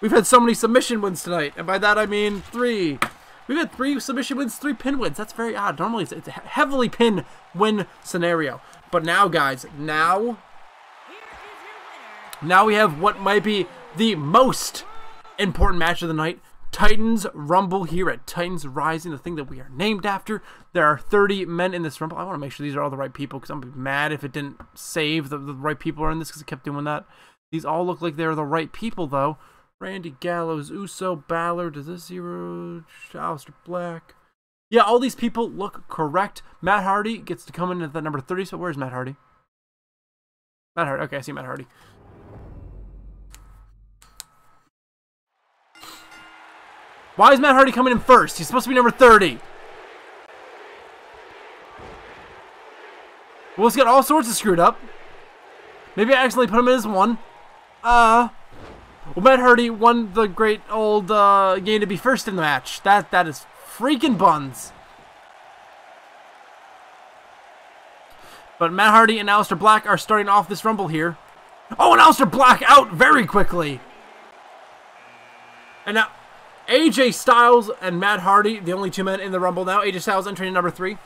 S1: We've had so many submission wins tonight. And by that I mean 3. We've had 3 submission wins, 3 pin wins. That's very odd. Normally it's a heavily pin win scenario. But now, guys, now we have what might be the most important match of the night. Titans Rumble here at Titans Rising, the thing that we are named after. There are 30 men in this Rumble. I want to make sure these are all the right people because I'm going to be mad if it didn't save the right people are in this because it kept doing that. These all look like they're the right people, though. Randy Gallows, Uso, Balor, does this Zero, Aleister Black. Yeah, all these people look correct. Matt Hardy gets to come in at the number 30. So where's Matt Hardy? Matt Hardy. Okay, I see Matt Hardy. Why is Matt Hardy coming in first? He's supposed to be number 30. Well, let's get all sorts of screwed up. Maybe I accidentally put him in as 1. Well, Matt Hardy won the great old game to be first in the match. That is freaking buns. But Matt Hardy and Aleister Black are starting off this Rumble here. Oh, and Aleister Black out very quickly. And now AJ Styles and Matt Hardy, the only 2 men in the Rumble now. AJ Styles entering number 3.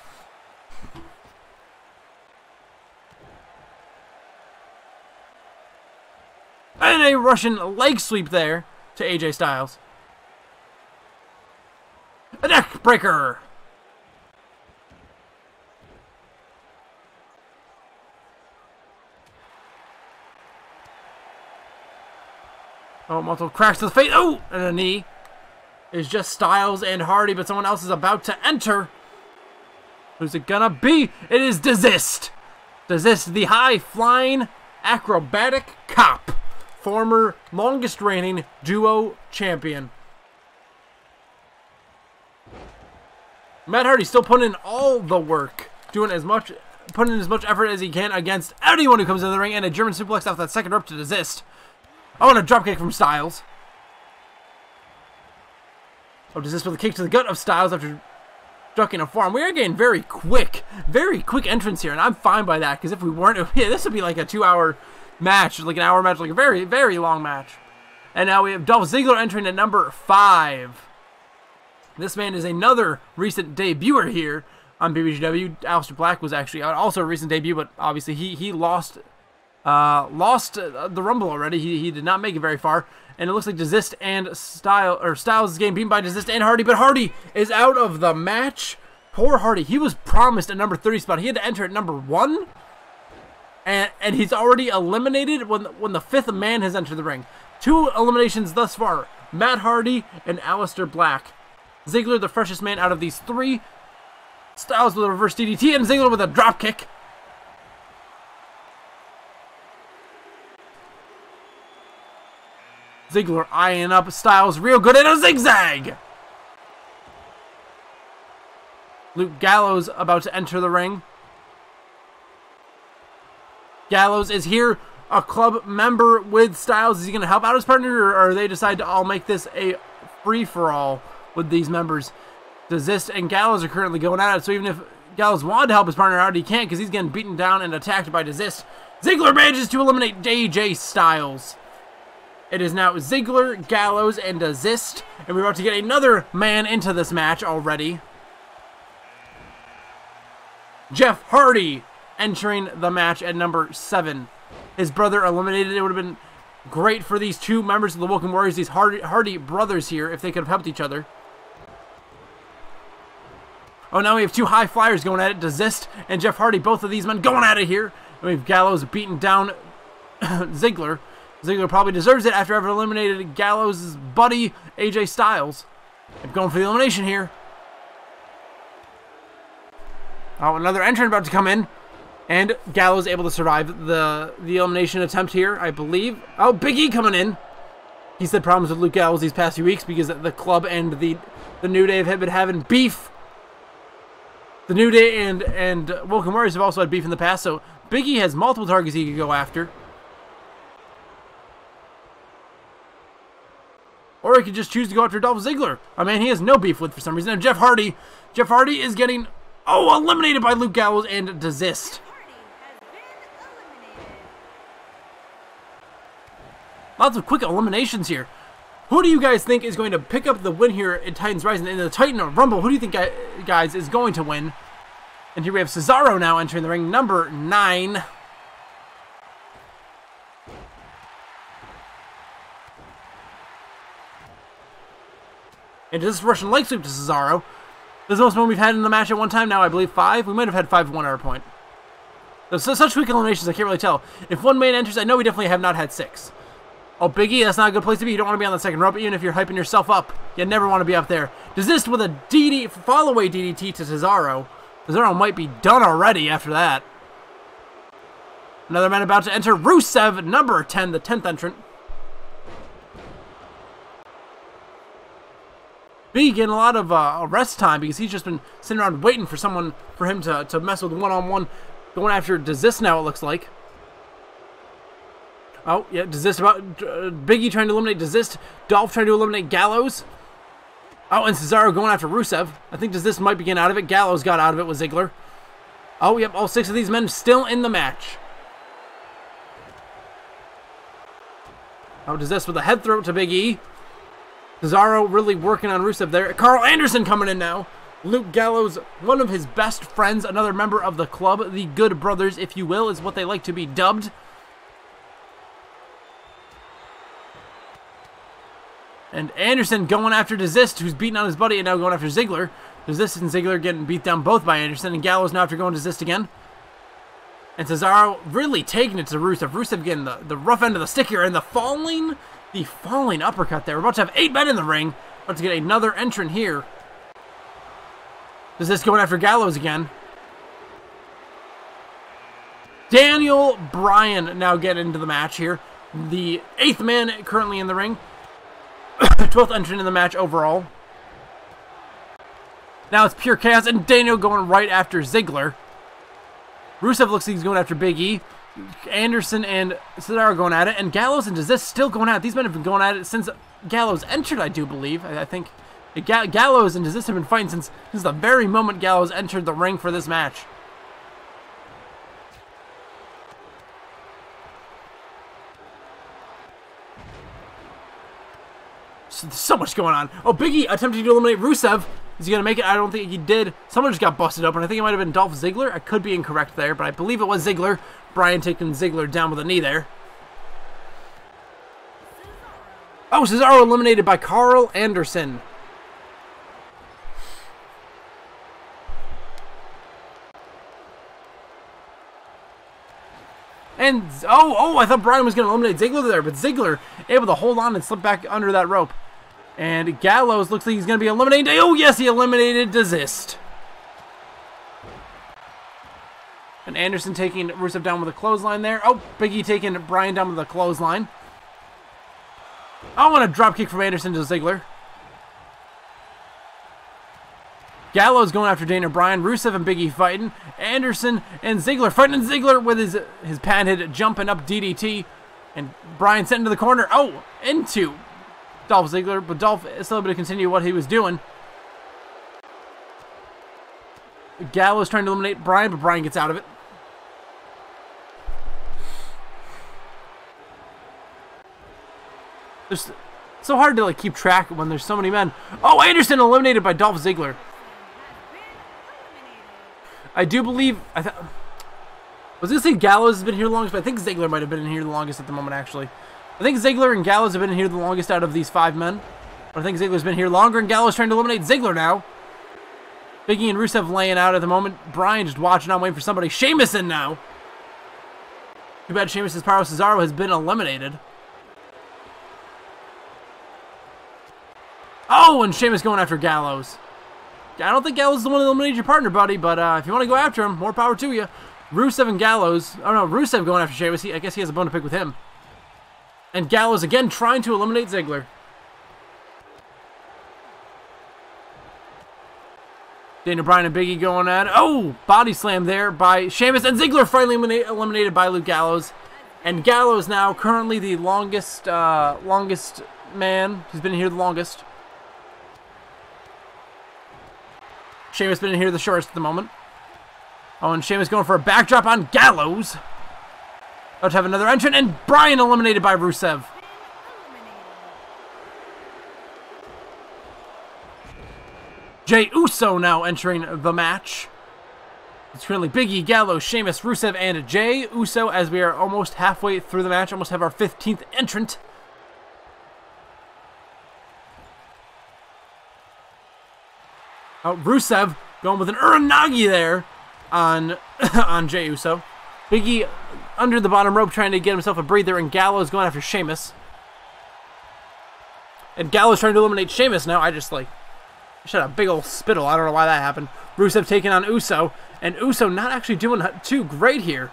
S1: And a Russian leg sweep there to AJ Styles. A neck breaker. Oh, multiple cracks to the face. Oh, and a knee. It's just Styles and Hardy, but someone else is about to enter. Who's it gonna be? It is Desist. Desist, the high-flying acrobatic cop. Former longest reigning duo champion. Matt Hardy still putting in all the work, putting in as much effort as he can against anyone who comes in the ring, and a German suplex off that second rope to Desist. Oh, and a dropkick from Styles. Oh, Desist with a kick to the gut of Styles after ducking a forearm. We are getting very quick entrance here, and I'm fine by that, because if we weren't, yeah, this would be like a 2-hour match, like an hour match, like a very, very long match. And now we have Dolph Ziggler entering at number 5. This man is another recent debuter here on BBGW. Aleister Black was actually also a recent debut, but obviously he lost the Rumble already. He did not make it very far. And it looks like Desist and Styles is getting beaten by Desist and Hardy, but Hardy is out of the match. Poor Hardy. He was promised a number 30 spot. He had to enter at number 1. And he's already eliminated when the 5th man has entered the ring. 2 eliminations thus far. Matt Hardy and Aleister Black. Ziggler, the freshest man out of these 3. Styles with a reverse DDT and Ziggler with a dropkick. Ziggler eyeing up Styles real good in a zigzag. Luke Gallows about to enter the ring. Gallows is here, a club member with Styles. Is he going to help out his partner, or they decide to all make this a free-for-all with these members? Desist and Gallows are currently going at it, so even if Gallows wanted to help his partner out, he can't because he's getting beaten down and attacked by Desist. Ziggler manages to eliminate AJ Styles. It is now Ziggler, Gallows, and Desist, and we're about to get another man into this match already. Jeff Hardy entering the match at number 7. His brother eliminated. It would have been great for these two members of the Woken Warriors, these Hardy brothers here, if they could have helped each other. Oh, now we have two high flyers going at it. Desist and Jeff Hardy, both of these men going at it here. And we have Gallows beating down Ziggler. Ziggler probably deserves it after having eliminated Gallows' buddy, AJ Styles. They're going for the elimination here. Oh, another entrant about to come in. And Gallows able to survive the elimination attempt here, I believe. Oh, Big E coming in. He's had problems with Luke Gallows these past few weeks because the club and the New Day have been having beef. The New Day and Woken Warriors have also had beef in the past, so Big E has multiple targets he could go after. Or he could just choose to go after Dolph Ziggler, a man he has no beef with for some reason. And Jeff Hardy is getting, eliminated by Luke Gallows and Desist. Lots of quick eliminations here. Who do you guys think is going to pick up the win here in Titans Rising? In the Titan Rumble, who do you think, guys, is going to win? And here we have Cesaro now entering the ring, number 9. And this Russian leg sweep to Cesaro. This is the most one we've had in the match at one time now, I believe 5. We might have had 5 at one hour point. So such quick eliminations, I can't really tell. If one man enters, I know we definitely have not had 6. Oh, Big E, that's not a good place to be. You don't want to be on the second rope, even if you're hyping yourself up. You never want to be up there. Desist with a follow-away DDT to Cesaro. Cesaro might be done already after that. Another man about to enter. Rusev, number 10, the 10th entrant. Big E getting a lot of rest time because he's just been sitting around waiting for him to mess with one-on-one. Going after Desist now, it looks like. Oh, yeah, Desist Big E trying to eliminate Desist. Dolph trying to eliminate Gallows. Oh, and Cesaro going after Rusev. I think Desist might be getting out of it. Gallows got out of it with Ziggler. Oh, yep, all 6 of these men still in the match. Oh, Desist with a head throw to Big E. Cesaro really working on Rusev there. Carl Anderson coming in now. Luke Gallows, one of his best friends, another member of the club. The Good Brothers, if you will, is what they like to be dubbed. And Anderson going after Desist, who's beating on his buddy, and now going after Ziggler. Desist and Ziggler getting beat down both by Anderson, and Gallows now after going to Desist again. And Cesaro really taking it to Rusev. Rusev getting the rough end of the stick here, and the falling uppercut there. We're about to have 8 men in the ring. About to get another entrant here. Desist going after Gallows again. Daniel Bryan now getting into the match here. The 8th man currently in the ring. 12th entrant in the match overall. Now it's pure chaos, and Daniel going right after Ziggler. Rusev looks like he's going after Big E. Anderson and Cesaro going at it, and Gallows and Desist still going at it. These men have been going at it since Gallows entered, I do believe. I think Gallows and Desist have been fighting since the very moment Gallows entered the ring for this match. So much going on. Oh, Big E attempting to eliminate Rusev. Is he going to make it? I don't think he did. Someone just got busted open. I think it might have been Dolph Ziggler. I could be incorrect there, but I believe it was Ziggler. Bryan taking Ziggler down with a knee there. Oh, Cesaro eliminated by Carl Anderson. And, I thought Bryan was going to eliminate Ziggler there, but Ziggler able to hold on and slip back under that rope. And Gallows looks like he's going to be eliminated. Oh, yes, he eliminated Desist. And Anderson taking Rusev down with a clothesline there. Oh, Big E taking Bryan down with a clothesline. I want a drop kick from Anderson to Ziggler. Gallows going after Daniel Bryan. Rusev and Big E fighting. Anderson and Ziggler fighting. And Ziggler with his patented jumping up DDT. And Bryan sent into the corner. Oh, into Dolph Ziggler. But Dolph is still able to continue what he was doing. Gallows trying to eliminate Bryan, but Bryan gets out of it. It's so hard to keep track when there's so many men. Oh, Anderson eliminated by Dolph Ziggler. I do believe I was gonna say Gallows has been here the longest, but I think Ziggler might have been in here the longest at the moment. Actually, I think Ziggler and Gallows have been in here the longest out of these 5 men. But I think Ziggler's been here longer, and Gallows trying to eliminate Ziggler now. Big E and Rusev laying out at the moment. Bryan just watching on, waiting for somebody. Sheamus in now. Too bad Sheamus' Power Cesaro has been eliminated. Oh, and Sheamus going after Gallows. I don't think Gallows is the one that eliminated your partner, buddy, but if you want to go after him, more power to you. Rusev and Gallows. Oh, no, Rusev going after Sheamus. I guess he has a bone to pick with him. And Gallows again trying to eliminate Ziggler. Daniel Bryan and Big E going at it. Oh, body slam there by Sheamus. And Ziggler finally eliminated by Luke Gallows. And Gallows now currently the longest man. He's been here the longest. Sheamus been in here the shortest at the moment. Oh, and Sheamus going for a backdrop on Gallows. About to have another entrant. And Bryan eliminated by Rusev. Jey Uso now entering the match. It's currently Big E, Gallows, Sheamus, Rusev, and Jey Uso as we are almost halfway through the match. Almost have our 15th entrant. Oh, Rusev going with an Uranagi there on Jey Uso. Big E under the bottom rope trying to get himself a breather, and Gallows going after Sheamus. And Gallows trying to eliminate Sheamus now. I shot a big old spittle. I don't know why that happened. Rusev taking on Uso, and Uso not actually doing too great here.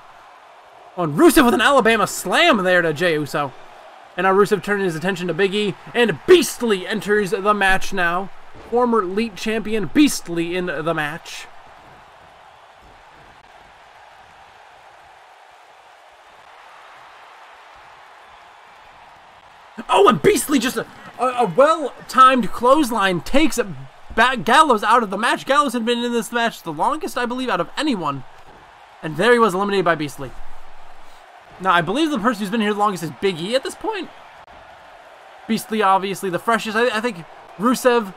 S1: Oh, and Rusev with an Alabama slam there to Jey Uso. And now Rusev turning his attention to Big E, and Beastly enters the match now. Former Elite Champion Beastly in the match. Oh, and Beastly just a well-timed clothesline takes back Gallows out of the match. Gallows had been in this match the longest, I believe, out of anyone. And there he was, eliminated by Beastly. Now, I believe the person who's been here the longest is Big E at this point. Beastly, obviously, the freshest. I think Rusev,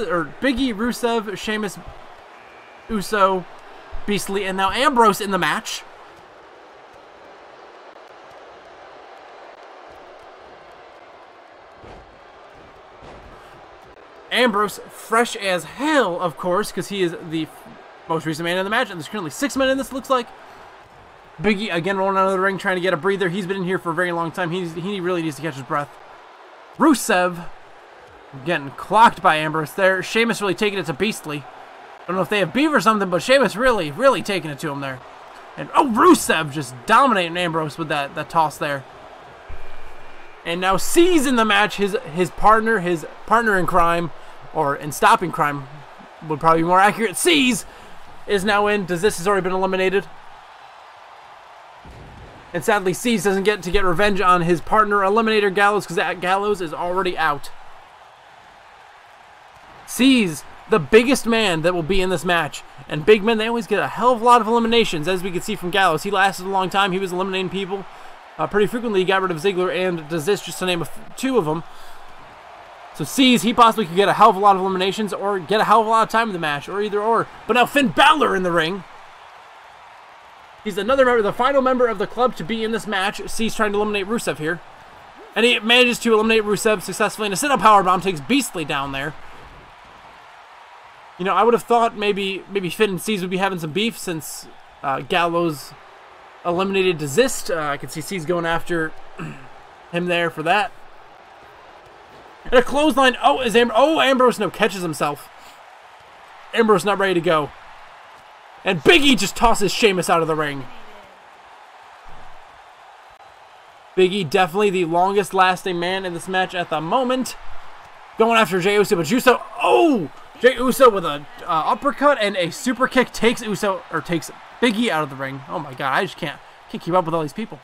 S1: or Big E, Rusev, Sheamus, Uso, Beastly, and now Ambrose in the match. Ambrose, fresh as hell, of course, because he is the most recent man in the match, and there's currently 6 men in this, looks like. Big E, again, rolling out of the ring, trying to get a breather. He's been in here for a very long time. He really needs to catch his breath. Rusev, getting clocked by Ambrose there. Sheamus really taking it to Beastly. I don't know if they have beef or something, but Sheamus really taking it to him there. And, oh, Rusev just dominating Ambrose with that toss there. And now C's in the match, his partner in crime, or in stopping crime, would probably be more accurate. C's is now in. This has already been eliminated. And sadly, C's doesn't get to get revenge on his partner, Eliminator Gallows, because Gallows is already out. C's the biggest man that will be in this match. And big men, they always get a hell of a lot of eliminations, as we can see from Gallows. He lasted a long time. He was eliminating people. Pretty frequently, he got rid of Ziggler and Desist, just to name 2 of them. So C's, he possibly could get a hell of a lot of eliminations or get a hell of a lot of time in the match, or either or. But now Finn Balor in the ring. He's another member, the final member of the club to be in this match. C's trying to eliminate Rusev here. And he manages to eliminate Rusev successfully. And a sit-up powerbomb takes Beastly down there. You know, I would have thought maybe Finn and C's would be having some beef since Gallows eliminated Desist. I can see C's going after him there for that. And a clothesline. Oh, Ambrose no catches himself. Ambrose not ready to go. And Big E just tosses Sheamus out of the ring. Big E definitely the longest lasting man in this match at the moment. Going after Jey Uso, but Uso, oh! Jey Uso with a uppercut and a super kick takes Big E out of the ring. Oh my god, I just can't keep up with all these people.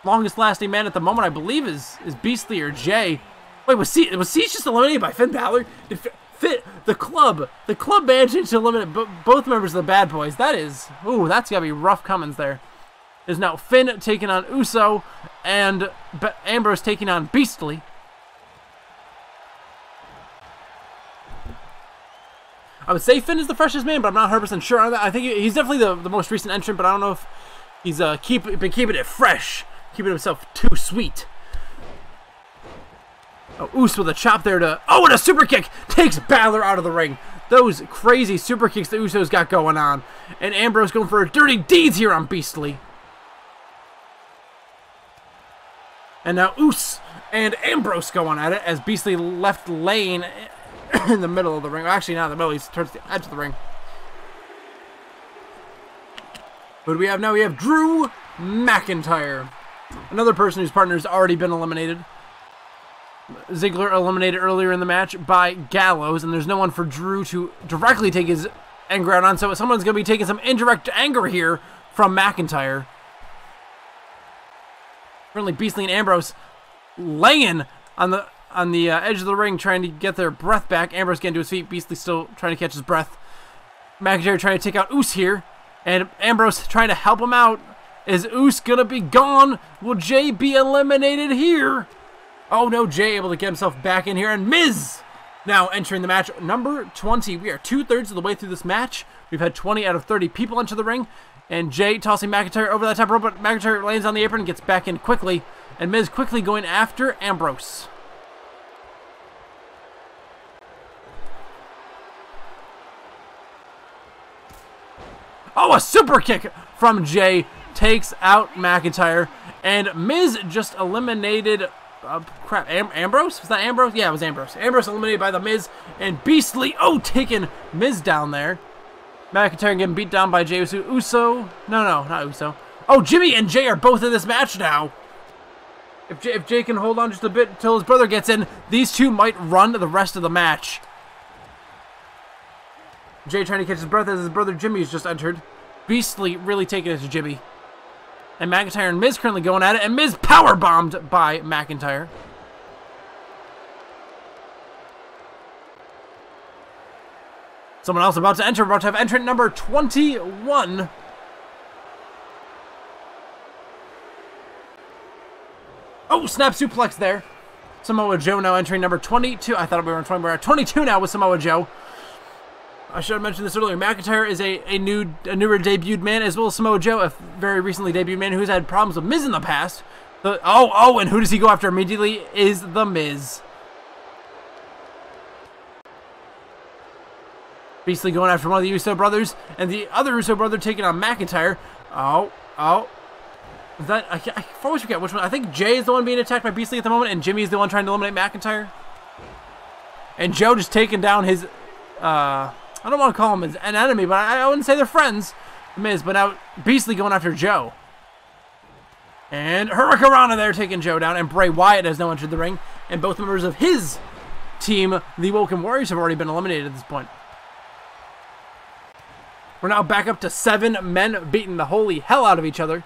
S1: Longest lasting man at the moment, I believe, is Beastly or Jay. Wait, was Siege just eliminated by Finn Balor? Did the club managed to eliminate both members of the Bad Boys? That is, ooh, that's gotta be rough comings there. There's now Finn taking on Uso and Ambrose taking on Beastly. I would say Finn is the freshest man, but I'm not 100% sure on that. I think he's definitely the most recent entrant, but I don't know if he's been keeping it fresh, keeping himself too sweet. Oh, Uso with a chop there and a super kick takes Balor out of the ring. Those crazy super kicks the Usos got going on. And Ambrose going for a dirty deeds here on Beastly. And now Uso and Ambrose going at it as Beastly left laying in the middle of the ring. Actually, not in the middle. He's towards the edge of the ring. Who do we have now? We have Drew McIntyre. Another person whose partner has already been eliminated. Ziggler eliminated earlier in the match by Gallows, and there's no one for Drew to directly take his anger out on, so someone's going to be taking some indirect anger here from McIntyre. Currently, Beastly and Ambrose laying on the edge of the ring, trying to get their breath back. Ambrose getting to his feet. Beastly still trying to catch his breath. McIntyre trying to take out Uso here, and Ambrose trying to help him out. Is Uso gonna be gone? Will Jay be eliminated here? Oh no, Jay able to get himself back in here, and Miz now entering the match. Number 20. We are 2/3 of the way through this match. We've had 20 out of 30 people enter the ring, and Jay tossing McIntyre over that top rope, but McIntyre lands on the apron and gets back in quickly, and Miz quickly going after Ambrose. Oh, a super kick from Jay takes out McIntyre, and Miz just eliminated. Ambrose? Was that Ambrose? Yeah, it was Ambrose. Ambrose eliminated by the Miz, and Beastly, taking Miz down there. McIntyre getting beat down by Jey Uso. No, not Uso. Oh, Jimmy and Jay are both in this match now. If Jay can hold on just a bit until his brother gets in, these two might run the rest of the match. Jay trying to catch his breath as his brother Jimmy has just entered. Beastly really taking it to Jimmy. And McIntyre and Miz currently going at it, and Miz powerbombed by McIntyre. Someone else about to enter. We're about to have entrant number 21. Oh, snap suplex there. Samoa Joe now entering number 22. I thought we were on 20. We're at 22 now with Samoa Joe. I should have mentioned this earlier. McIntyre is a newer debuted man, as well as Samoa Joe, a very recently debuted man who's had problems with Miz in the past. And who does he go after immediately? Is the Miz. Beastly going after one of the Uso brothers, and the other Uso brother taking on McIntyre. Is that, I always forget which one. I think Jay is the one being attacked by Beastly at the moment, and Jimmy is the one trying to eliminate McIntyre. And Joe just taking down his, I don't want to call him an enemy, but I wouldn't say they're friends, Miz, but now Beastly going after Joe. And Hurricanrana there taking Joe down, and Bray Wyatt has now entered the ring, and both members of his team, the Woken Warriors, have already been eliminated at this point. We're now back up to 7 men beating the holy hell out of each other.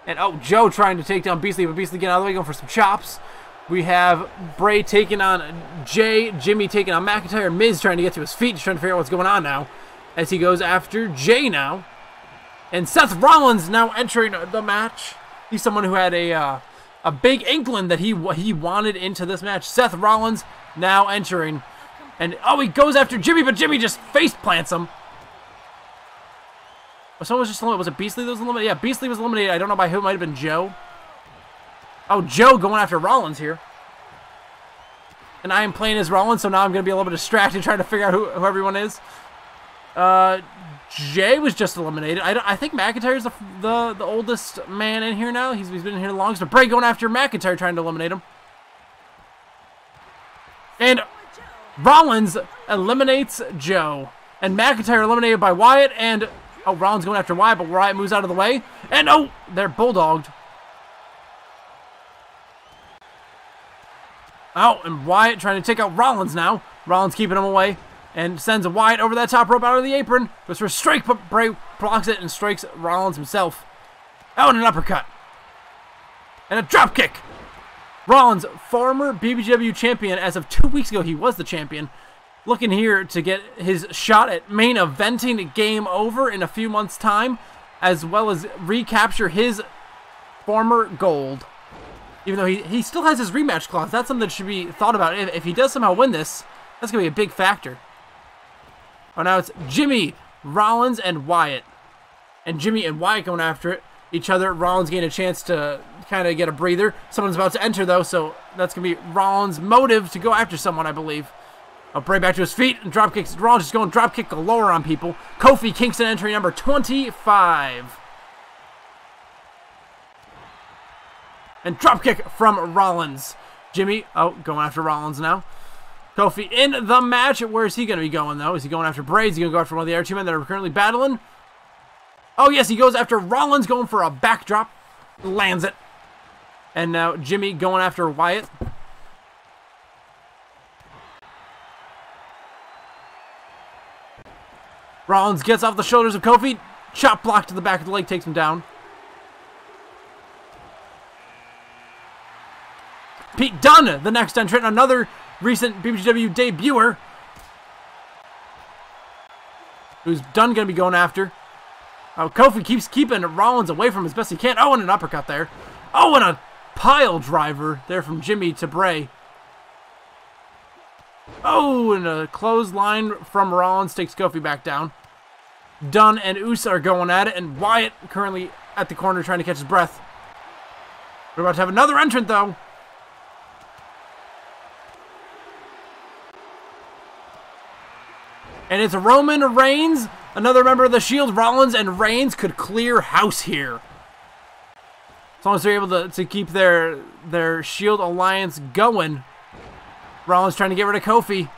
S1: And Joe trying to take down Beastly, but Beastly getting out of the way, going for some chops. We have Bray taking on Jay, Jimmy taking on McIntyre, Miz trying to get to his feet, just trying to figure out what's going on now, as he goes after Jay now. And Seth Rollins now entering the match. He's someone who had a big inkling that he wanted into this match. Seth Rollins now entering. And, he goes after Jimmy, but Jimmy just face plants him. Someone was just eliminated. Was it Beastly that was eliminated? Yeah, Beastly was eliminated. I don't know by who. It might have been Joe. Joe going after Rollins here. And I am playing as Rollins, so now I'm going to be a little bit distracted trying to figure out who everyone is. Jay was just eliminated. I think McIntyre's the oldest man in here now. He's been in here the longest. But Bray going after McIntyre trying to eliminate him. And Rollins eliminates Joe. And McIntyre eliminated by Wyatt. And Rollins going after Wyatt, but Wyatt moves out of the way. And they're bulldogged. Oh, and Wyatt trying to take out Rollins now. Rollins keeping him away and sends Wyatt over that top rope out of the apron. Goes for a strike, but Bray blocks it and strikes Rollins himself. Oh, and an uppercut. And a drop kick. Rollins, former BBGW champion. As of 2 weeks ago, he was the champion. Looking here to get his shot at main eventing Game Over in a few months' time, as well as recapture his former gold. Even though he still has his rematch clause. That's something that should be thought about. If he does somehow win this, that's going to be a big factor. Oh, now it's Jimmy, Rollins, and Wyatt. And Jimmy and Wyatt going after each other. Rollins getting a chance to kind of get a breather. Someone's about to enter, though, so that's going to be Rollins' motive to go after someone, I believe. Bray back to his feet and drop kicks. Rollins just going drop kick galore on people. Kofi Kingston entry number 25. And dropkick from Rollins. Jimmy, going after Rollins now. Kofi in the match. Where is he going to be going, though? Is he going after Bray? Is he going to go after one of the other two men that are currently battling? Oh, yes, he goes after Rollins, going for a backdrop. Lands it. And now Jimmy going after Wyatt. Rollins gets off the shoulders of Kofi. Chop block to the back of the leg, takes him down. Pete Dunne, the next entrant, another recent BBGW debuter. Who's Dunne going to be going after? Oh, Kofi keeps keeping Rollins away from him as best he can. Oh, and an uppercut there. Oh, and a pile driver there from Jimmy to Bray. Oh, and a clothesline from Rollins takes Kofi back down. Dunne and Uso are going at it, and Wyatt currently at the corner trying to catch his breath. We're about to have another entrant, though. And it's Roman Reigns, another member of the Shield. Rollins and Reigns could clear house here. As long as they're able to keep their Shield alliance going. Rollins trying to get rid of Kofi.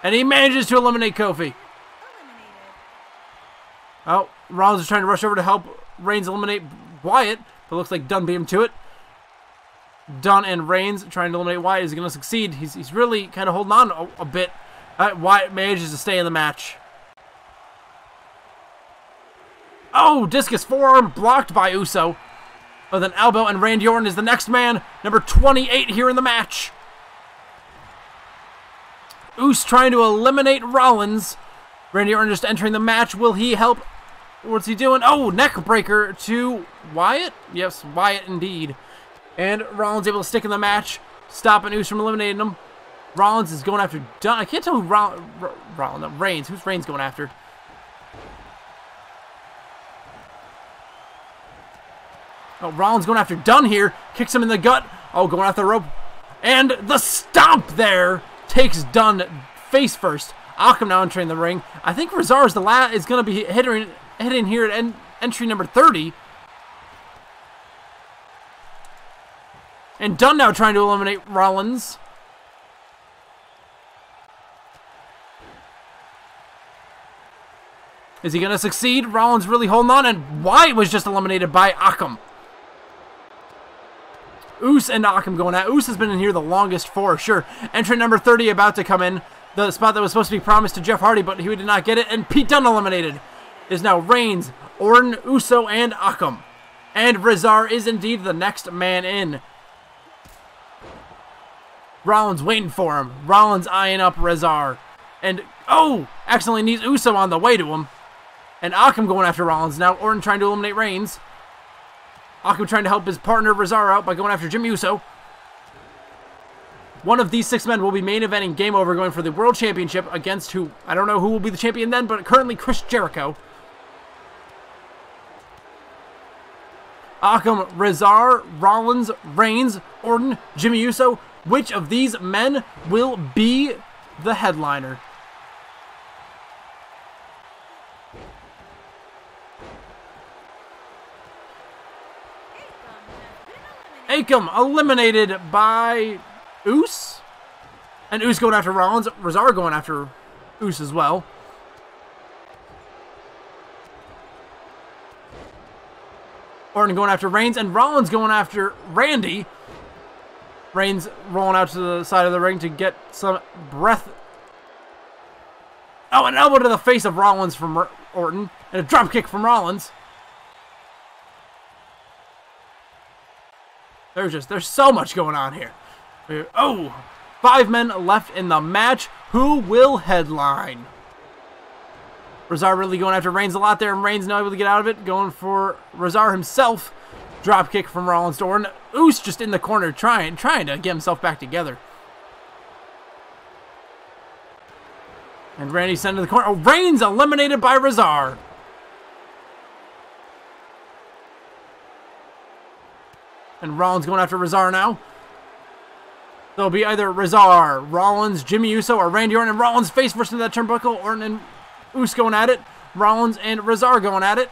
S1: And he manages to eliminate Kofi. Oh, Rollins is trying to rush over to help Reigns eliminate Wyatt. But it looks like Dunne beat him to it. Dunne and Reigns trying to eliminate Wyatt. Is he going to succeed? He's really kind of holding on a bit. Wyatt manages to stay in the match. Oh, discus forearm blocked by Uso. With an elbow, and Randy Orton is the next man. Number 28 here in the match. Uso trying to eliminate Rollins. Randy Orton just entering the match. Will he help? What's he doing? Oh, neck breaker to Wyatt? Yes, Wyatt indeed. And Rollins able to stick in the match, stopping Uso from eliminating him. Rollins is going after Dunne. I can't tell who Reigns. Who's Reigns going after? Oh, Rollins going after Dunne here. Kicks him in the gut. Oh, going after the rope. And the stomp there takes Dunne face first. Akam now entering the ring. I think Rezar is going to be hitting here at entry number 30. And Dunne now trying to eliminate Rollins. Is he going to succeed? Rollins really holding on, and Wyatt was just eliminated by Akam. Uso and Akam going at. Uso has been in here the longest for sure. Entrant number 30 about to come in. The spot that was supposed to be promised to Jeff Hardy, but he did not get it. And Pete Dunne eliminated. Is now Reigns, Orton, Uso, and Akam. And Rezar is indeed the next man in. Rollins waiting for him. Rollins eyeing up Rezar. And, oh, accidentally needs Uso on the way to him. And Akam going after Rollins now. Orton trying to eliminate Reigns. Akam trying to help his partner Rezar out by going after Jimmy Uso. One of these 6 men will be main eventing Game Over, going for the World Championship against who? I don't know who will be the champion then, but currently Chris Jericho. Akam, Rezar, Rollins, Reigns, Orton, Jimmy Uso. Which of these men will be the headliner? Akam eliminated by Uso. And Uso going after Rollins. Rezar going after Uso as well. Orton going after Reigns. And Rollins going after Randy. Reigns rolling out to the side of the ring to get some breath. Oh, an elbow to the face of Rollins from Orton. And a drop kick from Rollins. There's so much going on here. Oh, 5 men left in the match. Who will headline? Rezar really going after Reigns a lot there, and Reigns not able to get out of it. Going for Rezar himself. Drop kick from Rollins to Orton. Uce just in the corner trying to get himself back together. And Randy sent to the corner. Oh, Reigns eliminated by Rezar. And Rollins going after Rezar now. So it'll be either Rezar, Rollins, Jimmy Uso, or Randy Orton. And Rollins face first into that turnbuckle. Orton and Uce going at it. Rollins and Rezar going at it.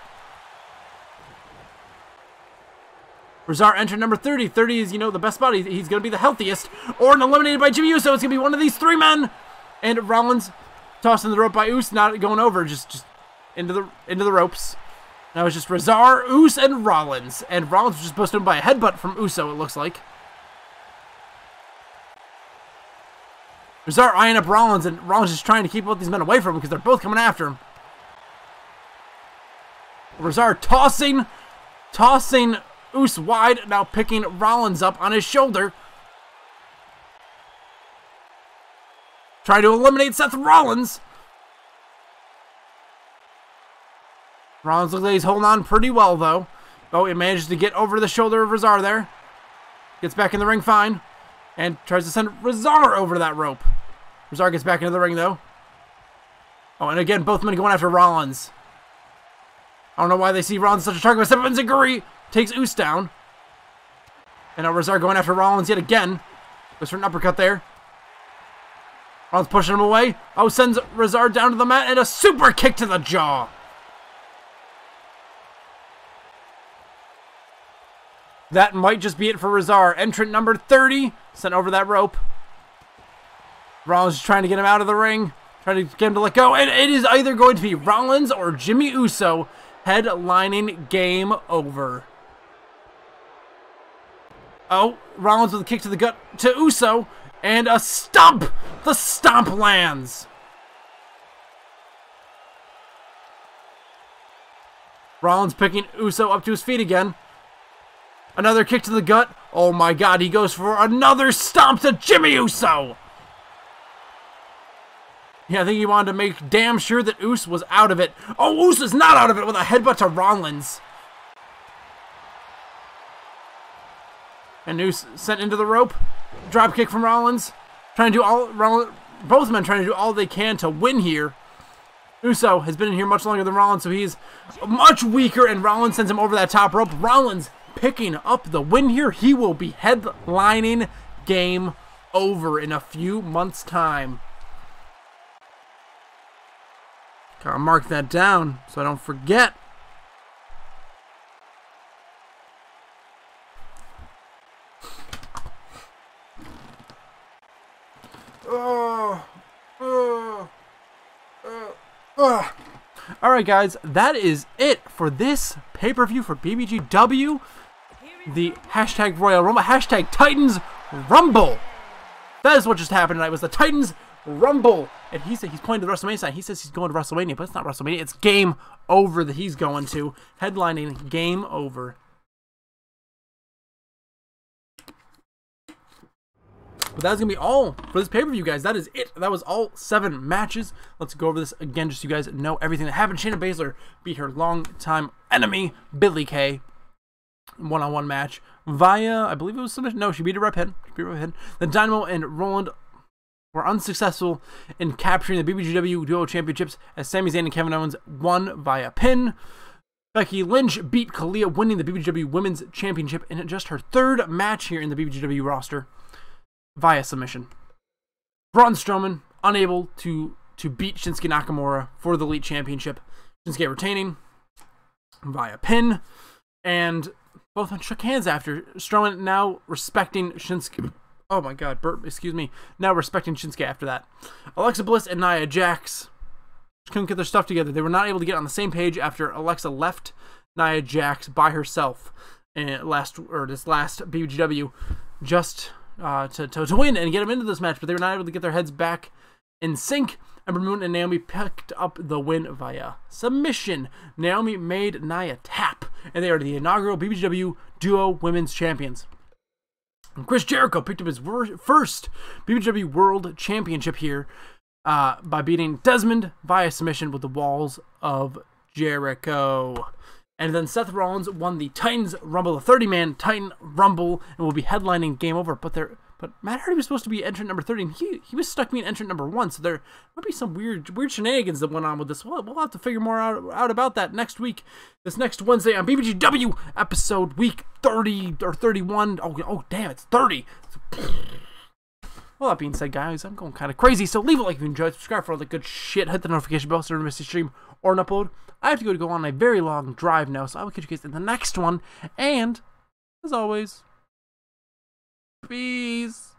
S1: Rezar entered number 30. 30 is, the best spot. He's going to be the healthiest. Orton eliminated by Jimmy Uso. It's going to be one of these 3 men. And Rollins tossing the rope by Uce, not going over, just into the ropes. Now it's just Rezar, Uce, and Rollins. And Rollins was just busted by a headbutt from Uso, it looks like. Rezar eyeing up Rollins, and Rollins is trying to keep both these men away from him because they're both coming after him. Rezar tossing Uce wide, now picking Rollins up on his shoulder. Trying to eliminate Seth Rollins. Rollins looks like he's holding on pretty well, though. Oh, he manages to get over the shoulder of Rezar there. Gets back in the ring fine. And tries to send Rezar over that rope. Rezar gets back into the ring, though. Oh, and again, both men going after Rollins. I don't know why they see Rollins as such a target, but Enziguri takes Uce down. And now Rezar going after Rollins yet again. Goes for an uppercut there. Rollins pushing him away. Oh, sends Rezar down to the mat and a super kick to the jaw. That might just be it for Rezar. Entrant number 30 sent over that rope. Rollins is trying to get him out of the ring. Trying to get him to let go. And it is either going to be Rollins or Jimmy Uso headlining Game Over. Oh, Rollins with a kick to the gut to Uso. And a stomp! The stomp lands. Rollins picking Uso up to his feet again. Another kick to the gut. Oh my god, he goes for another stomp to Jimmy Uso. Yeah, I think he wanted to make damn sure that Uso was out of it. Oh, Uso is not out of it with a headbutt to Rollins. And Uso sent into the rope. Drop kick from Rollins. Trying to do both men trying to do all they can to win here. Uso has been in here much longer than Rollins, so he's much weaker, and Rollins sends him over that top rope. Rollins picking up the win here. He will be headlining Game Over in a few months' time. Gotta mark that down so I don't forget. Alright guys, that is it for this pay-per-view for BBGW. The hashtag Royal Rumble, hashtag Titans Rumble. That is what just happened tonight, was the Titans Rumble. And he said he's pointing to the WrestleMania sign. He says he's going to WrestleMania, but it's not WrestleMania. It's Game Over that he's going to. Headlining Game Over. But that's going to be all for this pay-per-view, guys. That is it. That was all 7 matches. Let's go over this again just so you guys know everything that happened. Shayna Baszler beat her longtime enemy, Billie Kay. One-on-one match via, I believe it was submission. No, she beat a rep head. Then Dynamo and Roland were unsuccessful in capturing the BBGW Duo Championships as Sami Zayn and Kevin Owens won via pin. Becky Lynch beat Kalia, winning the BBGW Women's Championship in just her 3rd match here in the BBGW roster via submission. Braun Strowman unable to beat Shinsuke Nakamura for the Elite Championship. Shinsuke retaining via pin, and both men shook hands after. Strowman now respecting Shinsuke. Oh my god, excuse me. Now respecting Shinsuke after that. Alexa Bliss and Nia Jax couldn't get their stuff together. They were not able to get on the same page after Alexa left Nia Jax by herself in this last BBGW. Just to win and get them into this match, but they were not able to get their heads back in sync. Ember Moon and Naomi picked up the win via submission. Naomi made Nia tap, and they are the inaugural BBGW Duo Women's Champions. And Chris Jericho picked up his first BBGW World Championship here by beating Desmond via submission with the Walls of Jericho. And then Seth Rollins won the Titans Rumble, the 30-man Titan Rumble, and will be headlining Game Over. But Matt Hardy was supposed to be entrant number 30, and he was stuck being entrant number 1. So there might be some weird shenanigans that went on with this. We'll have to figure more out about that next week. This next Wednesday on BBGW episode week 30 or 31. Oh damn, it's 30. Well, that being said, guys, I'm going kind of crazy. So leave a like if you enjoyed, subscribe for all the good shit, hit the notification bell so you don't miss a stream or an upload. I have to go on a very long drive now, so I will catch you guys in the next one. And, as always, peace.